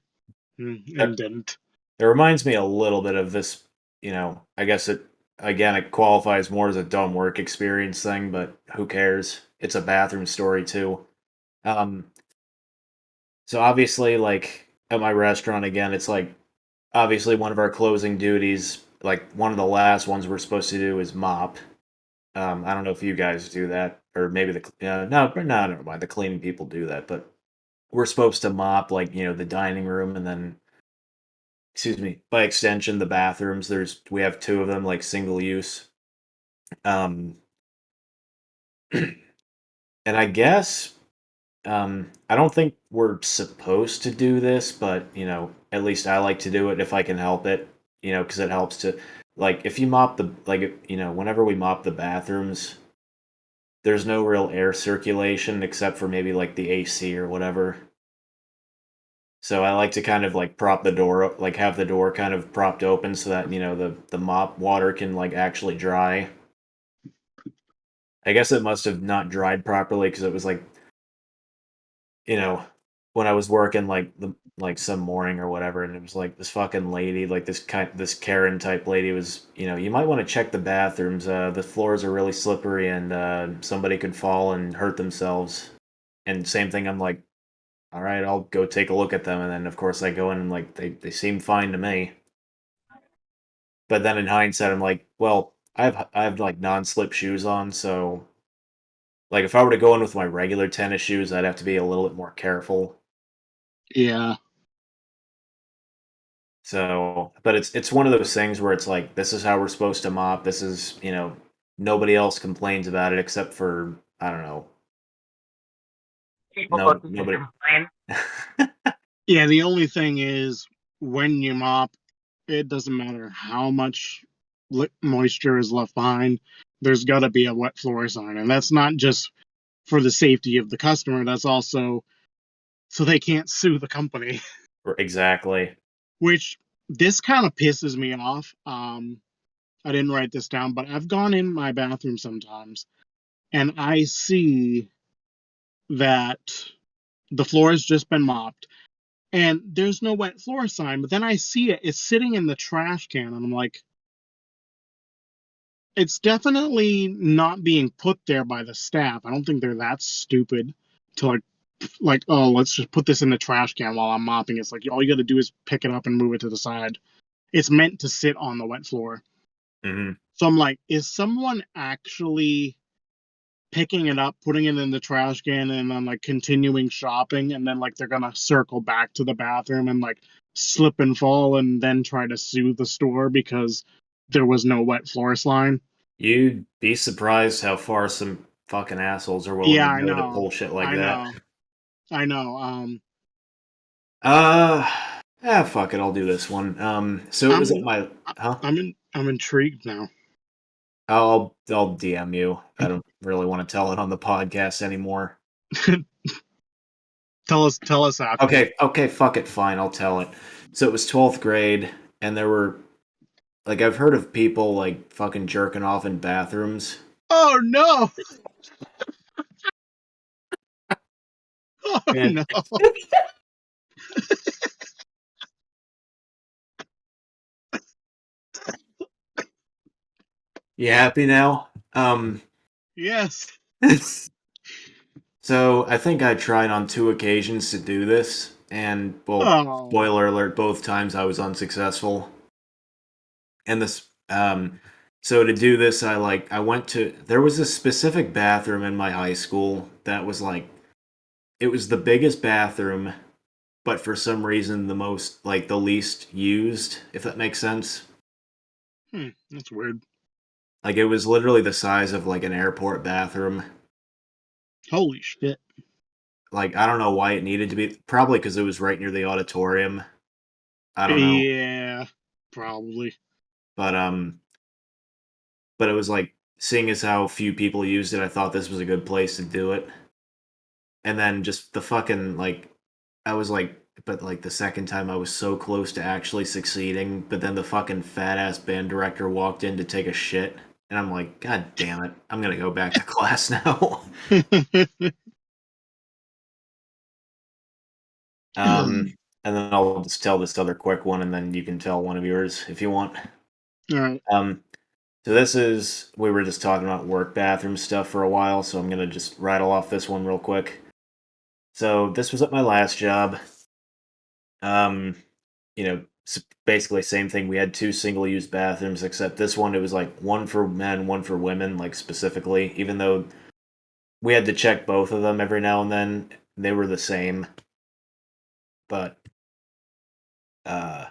And didn't. It reminds me a little bit of this, I guess it qualifies more as a dumb work experience thing, but who cares? It's a bathroom story too. Um, so obviously, like at my restaurant again, it's like obviously one of our closing duties, like one of the last ones we're supposed to do is mop. I don't know if you guys do that, or maybe no, never mind. The cleaning people do that, but we're supposed to mop like the dining room and then excuse me, by extension, the bathrooms. We have 2 of them, like single use. Um, and I guess I don't think we're supposed to do this, but at least I like to do it if I can help it. Because it helps to like if you mop the like whenever we mop the bathrooms, there's no real air circulation except for maybe like the AC or whatever. So I like to kind of like prop the door up, like have the door kind of propped open so that the mop water can like actually dry. I guess it must have not dried properly because it was like you know when I was working like some morning or whatever, and it was like this fucking lady, like this Karen type lady was you might want to check the bathrooms. The floors are really slippery and somebody could fall and hurt themselves. And same thing, I'm like, all right, I'll go take a look at them, and then of course I go in and like they seem fine to me. But then in hindsight, I'm like, well, I have like non-slip shoes on, so like if I were to go in with my regular tennis shoes, I'd have to be a little bit more careful. Yeah. So, but it's one of those things where it's like this is how we're supposed to mop. This is nobody else complains about it except for I don't know. People No, looking to nobody. complain. Yeah, the only thing is when you mop, it doesn't matter how much moisture is left behind. There's got to be a wet floor sign, and that's not just for the safety of the customer. That's also so they can't sue the company. Exactly. Which this kind of pisses me off. I didn't write this down, but I've gone in my bathroom sometimes, and I see that the floor has just been mopped, and there's no wet floor sign. But then I see it's sitting in the trash can, and I'm like, it's definitely not being put there by the staff. I don't think they're that stupid to like oh, let's just put this in the trash can while I'm mopping. It's like all you got to do is pick it up and move it to the side. It's meant to sit on the wet floor. Hmm. So I'm like, is someone actually picking it up, putting it in the trash can, and then like continuing shopping, and then like they're gonna circle back to the bathroom and like slip and fall and then try to sue the store because there was no wet floor sign? You'd be surprised how far some fucking assholes are willing Yeah, to I go to know. pull shit like I that. know. I know. Uh, fuck it, I'll do this one. So it was at I'm my, huh? I'm intrigued now. I'll DM you. I don't really want to tell it on the podcast anymore. Tell us after. Okay, fuck it, fine, I'll tell it. So it was 12th grade, and there were, like, I've heard of people, like, fucking jerking off in bathrooms. Oh no! Oh Man, no! you happy now? Yes. So I think I tried on 2 occasions to do this, and well, Oh. spoiler alert, both times I was unsuccessful. And so to do this, I went to there was a specific bathroom in my high school that was like it was the biggest bathroom but for some reason the least used, if that makes sense. That's weird. Like it was literally the size of like an airport bathroom. Holy shit. Like I don't know why it needed to be. Probably because it was right near the auditorium. I don't know, Yeah, probably. but but it was like seeing as how few people used it, I thought this was a good place to do it. And then just the fucking like, I was like, but like the second time I was so close to actually succeeding, but then the fucking fat ass band director walked in to take a shit, and I'm like, God damn it, I'm gonna go back to class now. um, and then I'll just tell this other quick one, and then you can tell one of yours if you want. All right. So this is we were just talking about work bathroom stuff for a while, so I'm gonna just rattle off this one real quick. So this was at my last job. Um, basically same thing. We had two single-use bathrooms, except this one it was like one for men, one for women, like specifically. Even though we had to check both of them every now and then, they were the same. But uh,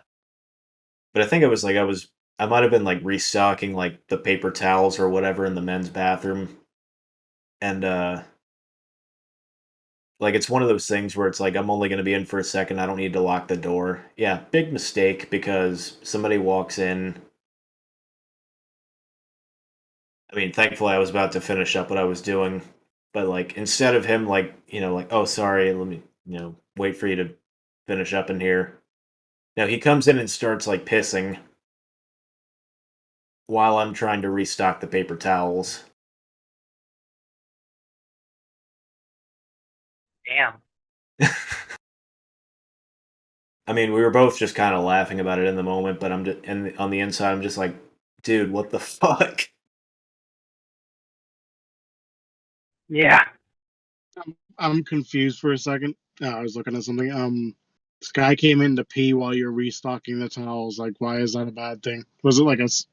but I think it was like I might have been like restocking like the paper towels or whatever in the men's bathroom, and like it's one of those things where it's like I'm only going to be in for a second. I don't need to lock the door. Yeah, big mistake because somebody walks in. I mean, thankfully I was about to finish up what I was doing, but like instead of him like, like, "Oh, sorry, let me, wait for you to finish up in here." Now he comes in and starts like pissing while I'm trying to restock the paper towels. Damn. I mean, we were both just kind of laughing about it in the moment, but I'm just and on the inside I'm just like, "Dude, what the fuck?" Yeah. I'm confused for a second. I was looking at something. This guy came in to pee while you're restocking the towels. Like, why is that a bad thing? Was it like was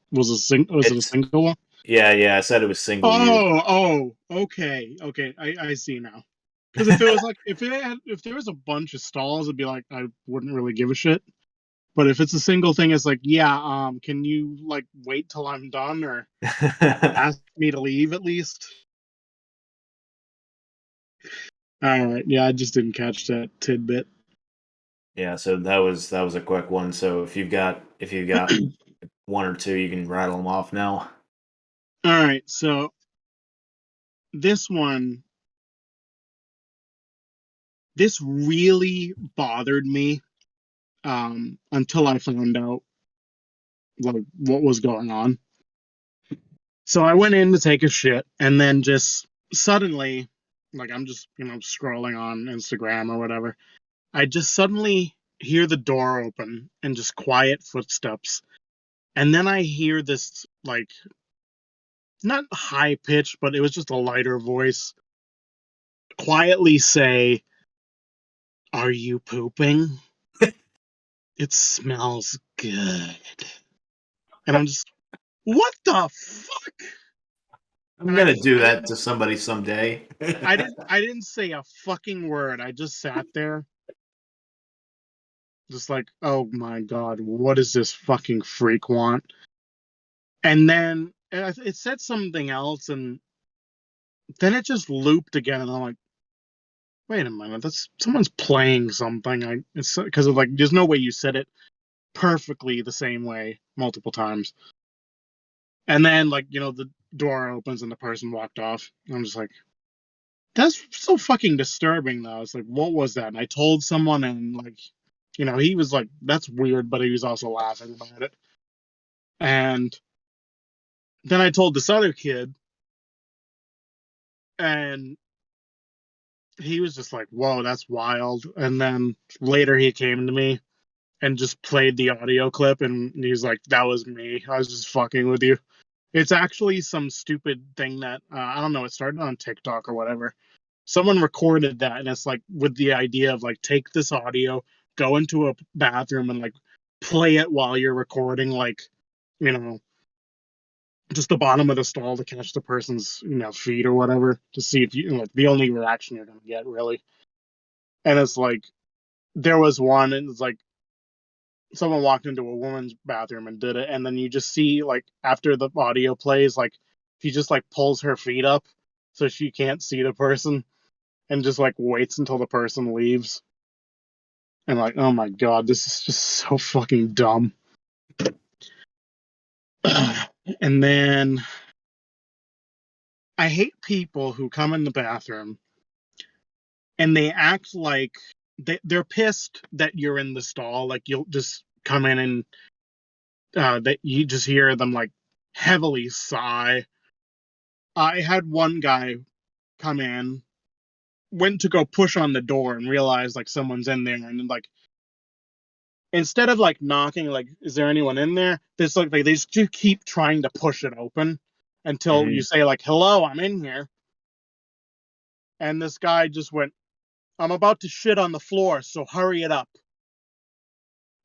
it a It's single one? yeah, I said it was single use. Okay. I see now. Because if it was like if there was a bunch of stalls, it'd be like I wouldn't really give a shit. But if it's a single thing, it's like, yeah, can you like wait till I'm done or ask me to leave at least? All right, yeah, I just didn't catch that tidbit. Yeah, so that was a quick one. So if you've got one or two, you can rattle them off now. All right, so this one, this really bothered me until I found out like what was going on. So I went in to take a shit, and then just suddenly, like I'm just scrolling on Instagram or whatever, I just suddenly hear the door open and just quiet footsteps, and then I hear this like not high pitched, but it was just a lighter voice quietly say, "Are you pooping? It smells good." And I'm just, what the fuck? I'm And gonna do that to somebody someday. I didn't say a fucking word. I just sat there, just like, oh my god, what does this fucking freak want? And then it said something else, and then it just looped again, and I'm like, wait a minute, that's someone's playing something. It's because of like, there's no way you said it perfectly the same way multiple times. And then like the door opens and the person walked off. I'm just like, that's so fucking disturbing though. It's like, what was that? And I told someone, and like, he was like, that's weird, but he was also laughing about it. And then I told this other kid, and he was just like, whoa, that's wild. And then later he came to me and just played the audio clip, and he's like, that was me. I was just fucking with you. It's actually some stupid thing that I don't know. It started on TikTok or whatever. Someone recorded that, and it's like with the idea of like take this audio, go into a bathroom, and like play it while you're recording, like you know, just the bottom of the stall to catch the person's feet or whatever to see if you like the only reaction you're gonna get really. And it's like there was one, and it's like someone walked into a woman's bathroom and did it, and then you just see like after the audio plays, like he just like pulls her feet up so she can't see the person, and just like waits until the person leaves. And like, oh my god, this is just so fucking dumb. And then I hate people who come in the bathroom and they act like they're pissed that you're in the stall. Like you'll just come in and that you just hear them like heavily sigh. I had one guy come in, went to go push on the door and realized like someone's in there, and like instead of like knocking, like, is there anyone in there? There's like they just keep trying to push it open until you say like, hello, I'm in here. And this guy just went, I'm about to shit on the floor, so hurry it up.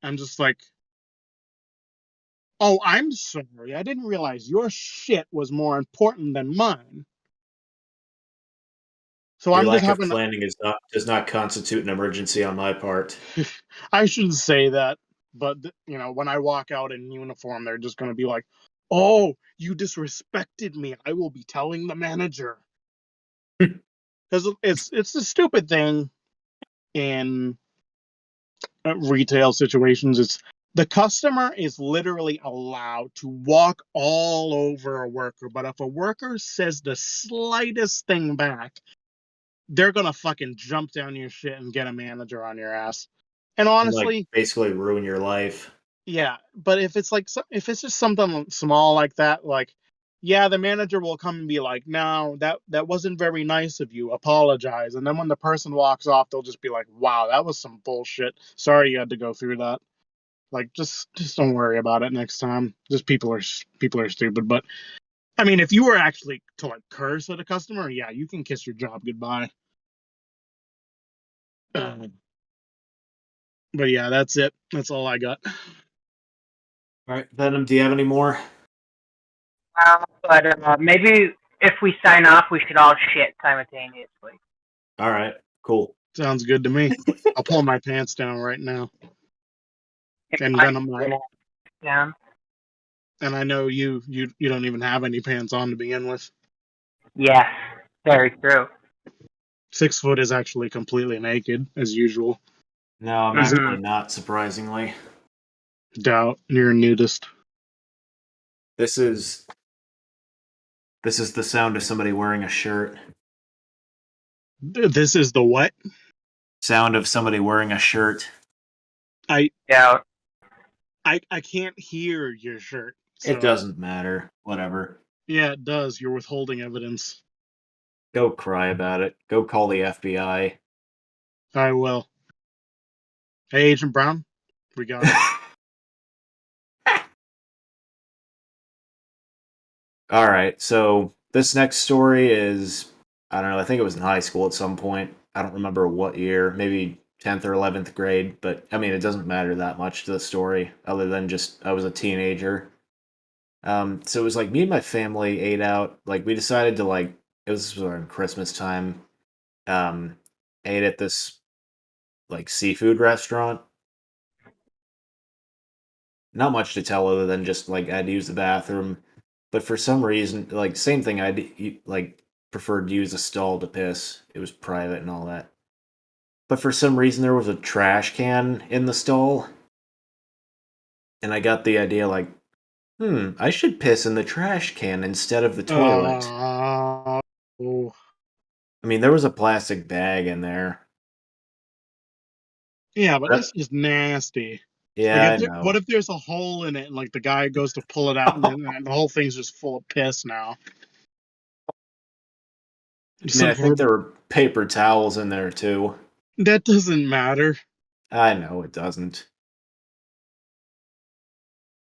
I'm just like, oh, I'm sorry. I didn't realize your shit was more important than mine. So Your I'm just lack of having, planning does not constitute an emergency on my part. I shouldn't say that, but you know, when I walk out in uniform, they're just going to be like, oh, you disrespected me. I will be telling the manager. Because it's a stupid thing in retail situations. It's the customer is literally allowed to walk all over a worker, but if a worker says the slightest thing back, they're gonna fucking jump down your shit and get a manager on your ass. And And like honestly, basically ruin your life. yeah, but if it's like if it's just something small like that, like yeah, the manager will come and be like, "No, that wasn't very nice of you. Apologize." And then when the person walks off, they'll just be like, "Wow, that was some bullshit. Sorry you had to go through that." Like just don't worry about it next time. Just people are stupid, but I mean, if you were actually to like curse at a customer, yeah, you can kiss your job goodbye. But yeah, that's it. That's all I got. All right, Venom, do you have any more? But maybe if we sign off, we should all shit simultaneously. All right, cool. Sounds good to me. I'll pull my pants down right now. And Venom might. Yeah. And I know you don't even have any pants on to begin with. Yes, very true. 6 foot is actually completely naked, as usual. No, I'm Is it? actually not, surprisingly. Doubt you're a nudist. This is the sound of somebody wearing a shirt. This is the what? Sound of somebody wearing a shirt. I Yeah. I can't hear your shirt. So. It doesn't matter. Whatever. Yeah, it does. You're withholding evidence. Go cry about it. Go call the FBI. I will. Hey, Agent Brown, we got it. All right, so this next story is, I don't know, I think it was in high school at some point. I don't remember what year, maybe 10th or 11th grade, but I mean, it doesn't matter that much to the story other than just I was a teenager. So it was like me and my family ate out. Like we decided to like, it was around Christmas time. Um, ate at this like seafood restaurant. Not much to tell other than just like I had to use the bathroom. But for some reason, like same thing, like preferred to use a stall to piss. It was private and all that. But for some reason, there was a trash can in the stall, and I got the idea like, I should piss in the trash can instead of the toilet. Oh. I mean, there was a plastic bag in there. Yeah, but that's just nasty. Like, Yeah, I what know. if there's a hole in it and like the guy goes to pull it out and then the whole thing's just full of piss now? I mean, Some I think horrible. there were paper towels in there too. That doesn't matter. I know it doesn't.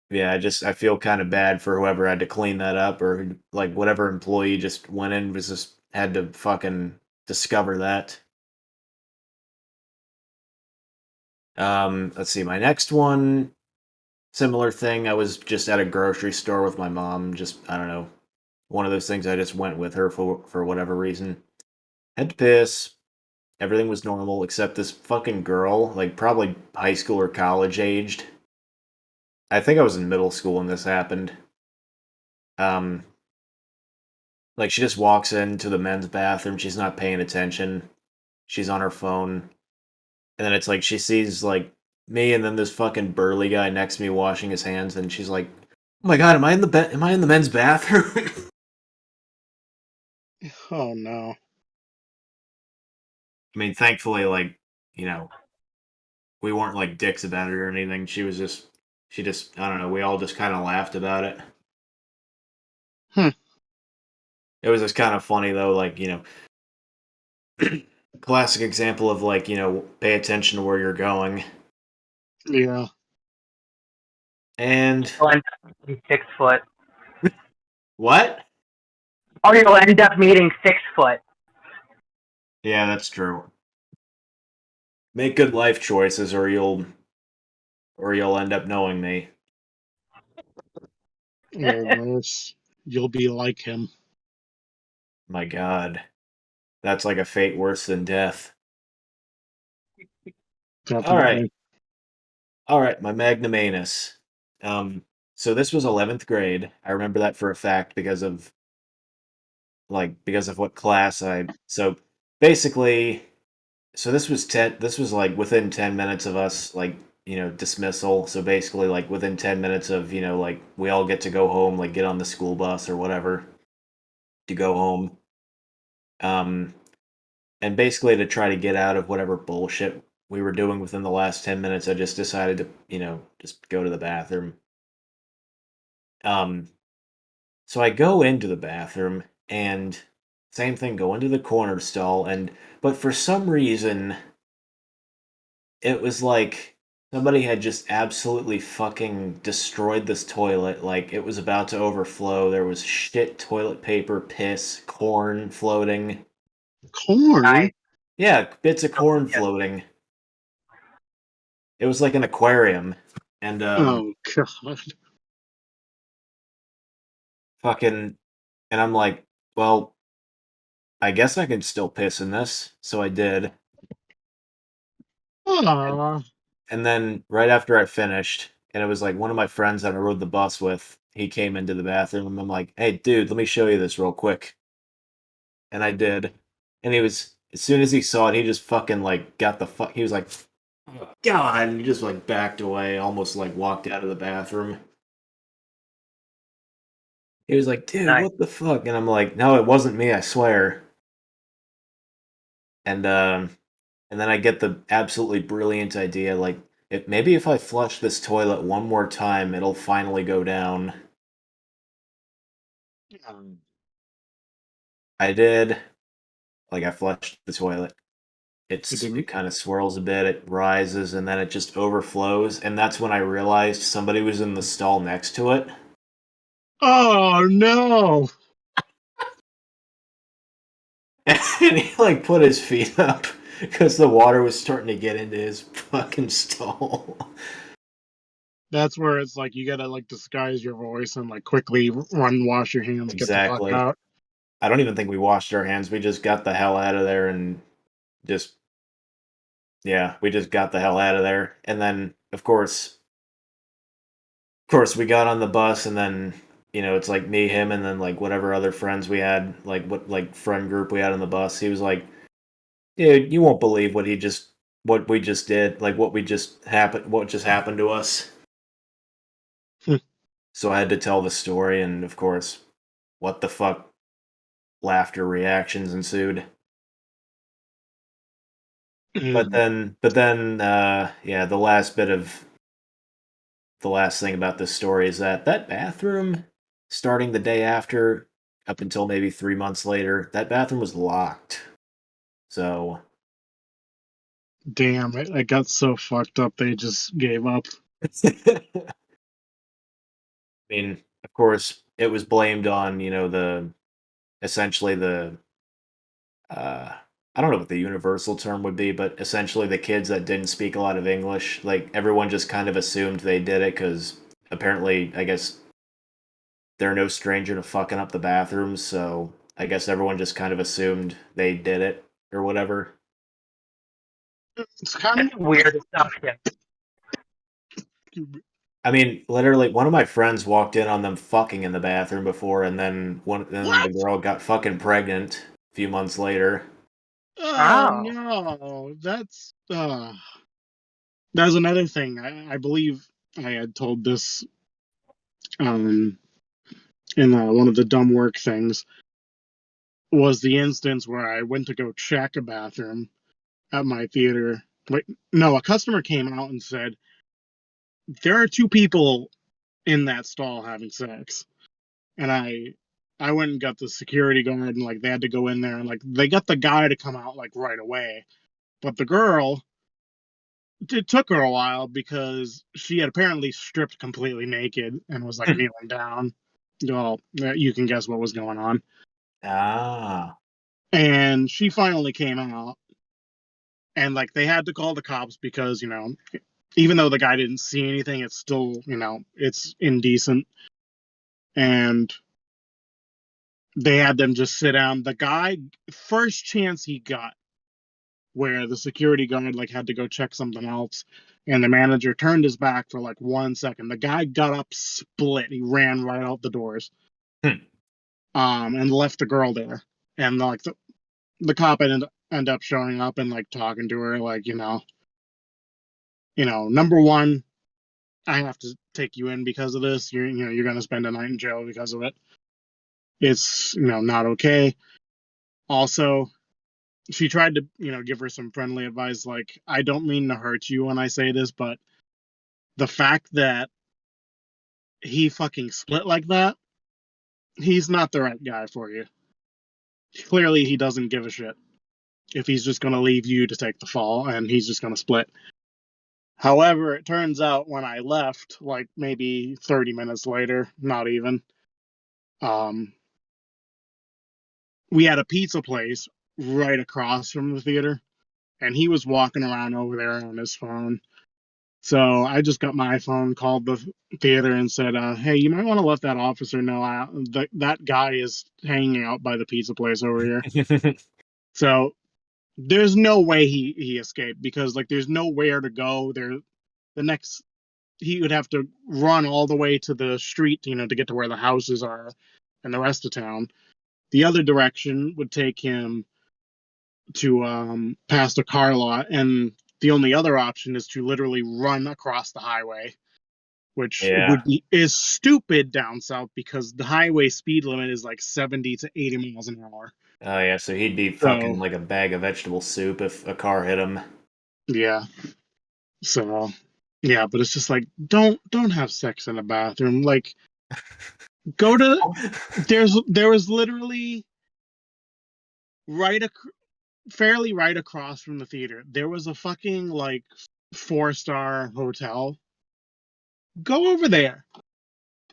Yeah, I feel kind of bad for whoever had to clean that up, or like whatever employee just went in was just had to fucking discover that. Let's see, my next one, similar thing. I was just at a grocery store with my mom. Just I don't know, one of those things. I just went with her for whatever reason. Had to piss. everything was normal except this fucking girl, like probably high school or college aged. I think I was in middle school when this happened. Um, like she just walks into the men's bathroom. She's not paying attention. She's on her phone, and then it's like she sees like me and then this fucking burly guy next to me washing his hands, and she's like, "Oh my god, am I in the men's bathroom?" Oh no. I mean, thankfully, like you know, we weren't like dicks about it or anything. She just, I don't know. We all just kind of laughed about it. Hmm. It was just kind of funny though, like classic example of like pay attention to where you're going. Yeah. And You'll end up meeting 6 foot. what? Or you'll end up meeting 6 foot. Yeah, that's true. Make good life choices, or you'll end up knowing me. Or worse, you'll be like him. My God, that's like a fate worse than death. All right, Definitely. all right, my magnum anus. So this was 11th grade. I remember that for a fact because of what class I. So basically, so this was like within 10 minutes of us like dismissal. So basically like within 10 minutes of like we all get to go home, like get on the school bus or whatever to go home. um and basically to try to get out of whatever bullshit we were doing within the last 10 minutes, I just decided to just go to the bathroom. um so I go into the bathroom, and same thing, go into the corner stall, and but for some reason it was like somebody had just absolutely fucking destroyed this toilet. Like it was about to overflow. There was shit toilet paper, piss, corn floating. Corn? Nice. Yeah, bits of corn Yes. floating. It was like an aquarium. And Oh god. fucking and I'm like, well, I guess I can still piss in this. So I did. And, Ah. and then right after I finished, and it was like one of my friends that I rode the bus with, he came into the bathroom, and I'm like, hey dude, let me show you this real quick. And I did. And he was, as soon as he saw it, he just fucking like got the fuck. He was like, oh, God, and he just like backed away, almost like walked out of the bathroom. He was like, dude, Nice. what the fuck? And I'm like, no, it wasn't me, I swear. And then I get the absolutely brilliant idea, like, maybe if I flush this toilet one more time, it'll finally go down. Um, I did. Like I flushed the toilet. it It didn't. kind of swirls a bit, it rises, and then it just overflows. And that's when I realized somebody was in the stall next to it. Oh no. And he like put his feet up because the water was starting to get into his fucking stall. That's where it's like you gotta like disguise your voice and like quickly run, wash your hands, get the fuck Exactly. out. I don't even think we washed our hands. We just got the hell out of there and just, yeah, we just got the hell out of there. And then, of course, we got on the bus, and then, it's like me, him, and then like whatever other friends we had, like what like friend group we had on the bus. He was like, dude, you won't believe what we just did, like what just happened to us. So I had to tell the story, and of course, what the fuck, laughter reactions ensued. Yeah, the last thing about this story is that bathroom, starting the day after, up until maybe 3 months later, that bathroom was locked. So, Damn it. I got so fucked up they just gave up. I mean, of course, it was blamed on, essentially uh, I don't know what the universal term would be, but essentially the kids that didn't speak a lot of English, like everyone just kind of assumed they did it because apparently, I guess, they're no stranger to fucking up the bathrooms, so I guess everyone just kind of assumed they did it or whatever. It's kind That's weird assumption. of. I mean, literally, one of my friends walked in on them fucking in the bathroom before, and then then the What? girl got fucking pregnant a few months later. Oh Oh. no, that's another thing. I believe I had told this um in one of the dumb work things was the instance where I went to go check a bathroom at my theater. Wait, no, a customer came out and said there are two people in that stall having sex, and I went and got the security guard, and like they had to go in there, and like they got the guy to come out like right away, but the girl, it took her a while because she had apparently stripped completely naked and was like kneeling down. Well, you can guess what was going on. Ah. And she finally came out, and like they had to call the cops because even though the guy didn't see anything, it's still it's indecent, and they had them just sit down. The guy, first chance he got, where the security guard like had to go check something else, and the manager turned his back for like 1 second. The guy got up, split, he ran right out the doors, Hmm. and left the girl there. And like the cop end up showing up and like talking to her, like number one, I have to take you in because of this. You're gonna spend a night in jail because of it. It's not okay. Also, she tried to give her some friendly advice, like, I don't mean to hurt you when I say this, but the fact that he fucking split like that, he's not the right guy for you. Clearly he doesn't give a shit if he's just going to leave you to take the fall and he's just going to split. However, it turns out when I left, like maybe 30 minutes later, not even, um, we had a pizza place right across from the theater, and he was walking around over there on his phone. So I just got my phone, called the theater, and said, "Hey, you might want to let that officer know that guy is hanging out by the pizza place over here." So there's no way he escaped because like there's nowhere to go. The next he would have to run all the way to the street, to get to where the houses are and the rest of town. The other direction would take him to past a car lot, and the only other option is to literally run across the highway, which Yeah. is stupid down south because the highway speed limit is like 70 to 80 miles an hour. Oh yeah, so he'd be fucking So like a bag of vegetable soup if a car hit him. yeah, so yeah, but it's just like don't have sex in a bathroom. Like go to there was literally right fairly right across from the theater. There was a fucking like 4-star hotel. Go over there.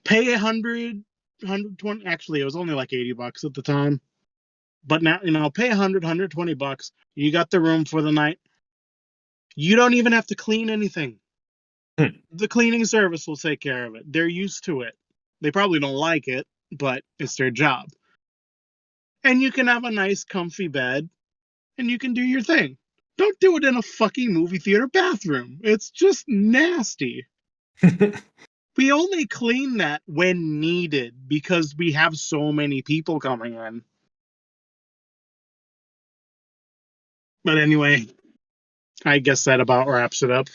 Pay 120. Actually, it was only like $80 at the time. But now, pay 120 bucks. You got the room for the night. You don't even have to clean anything. Hmm. The cleaning service will take care of it. They're used to it. They probably don't like it, but it's their job. And you can have a nice, comfy bed, and you can do your thing. Don't do it in a fucking movie theater bathroom. It's just nasty. We only clean that when needed because we have so many people coming in. But anyway, I guess that about wraps it up.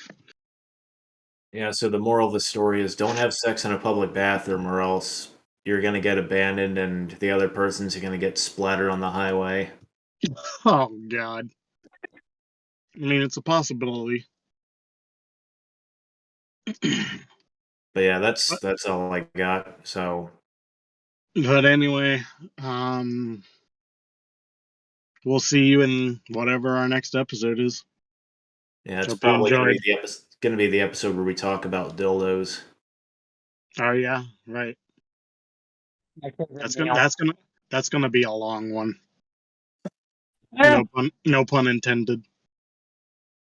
Yeah, so the moral of the story is don't have sex in a public bathroom or else you're gonna get abandoned and the other person's gonna get splattered on the highway. Oh, God. I mean, it's a possibility. But yeah, but, that's all I got. So but anyway, we'll see you in whatever our next episode is. yeah, it's Hope you probably enjoyed. gonna be the episode where we talk about dildos. Oh yeah, right. My favorite That's gonna meal. that's gonna that's gonna be a long one. Eh, No pun intended.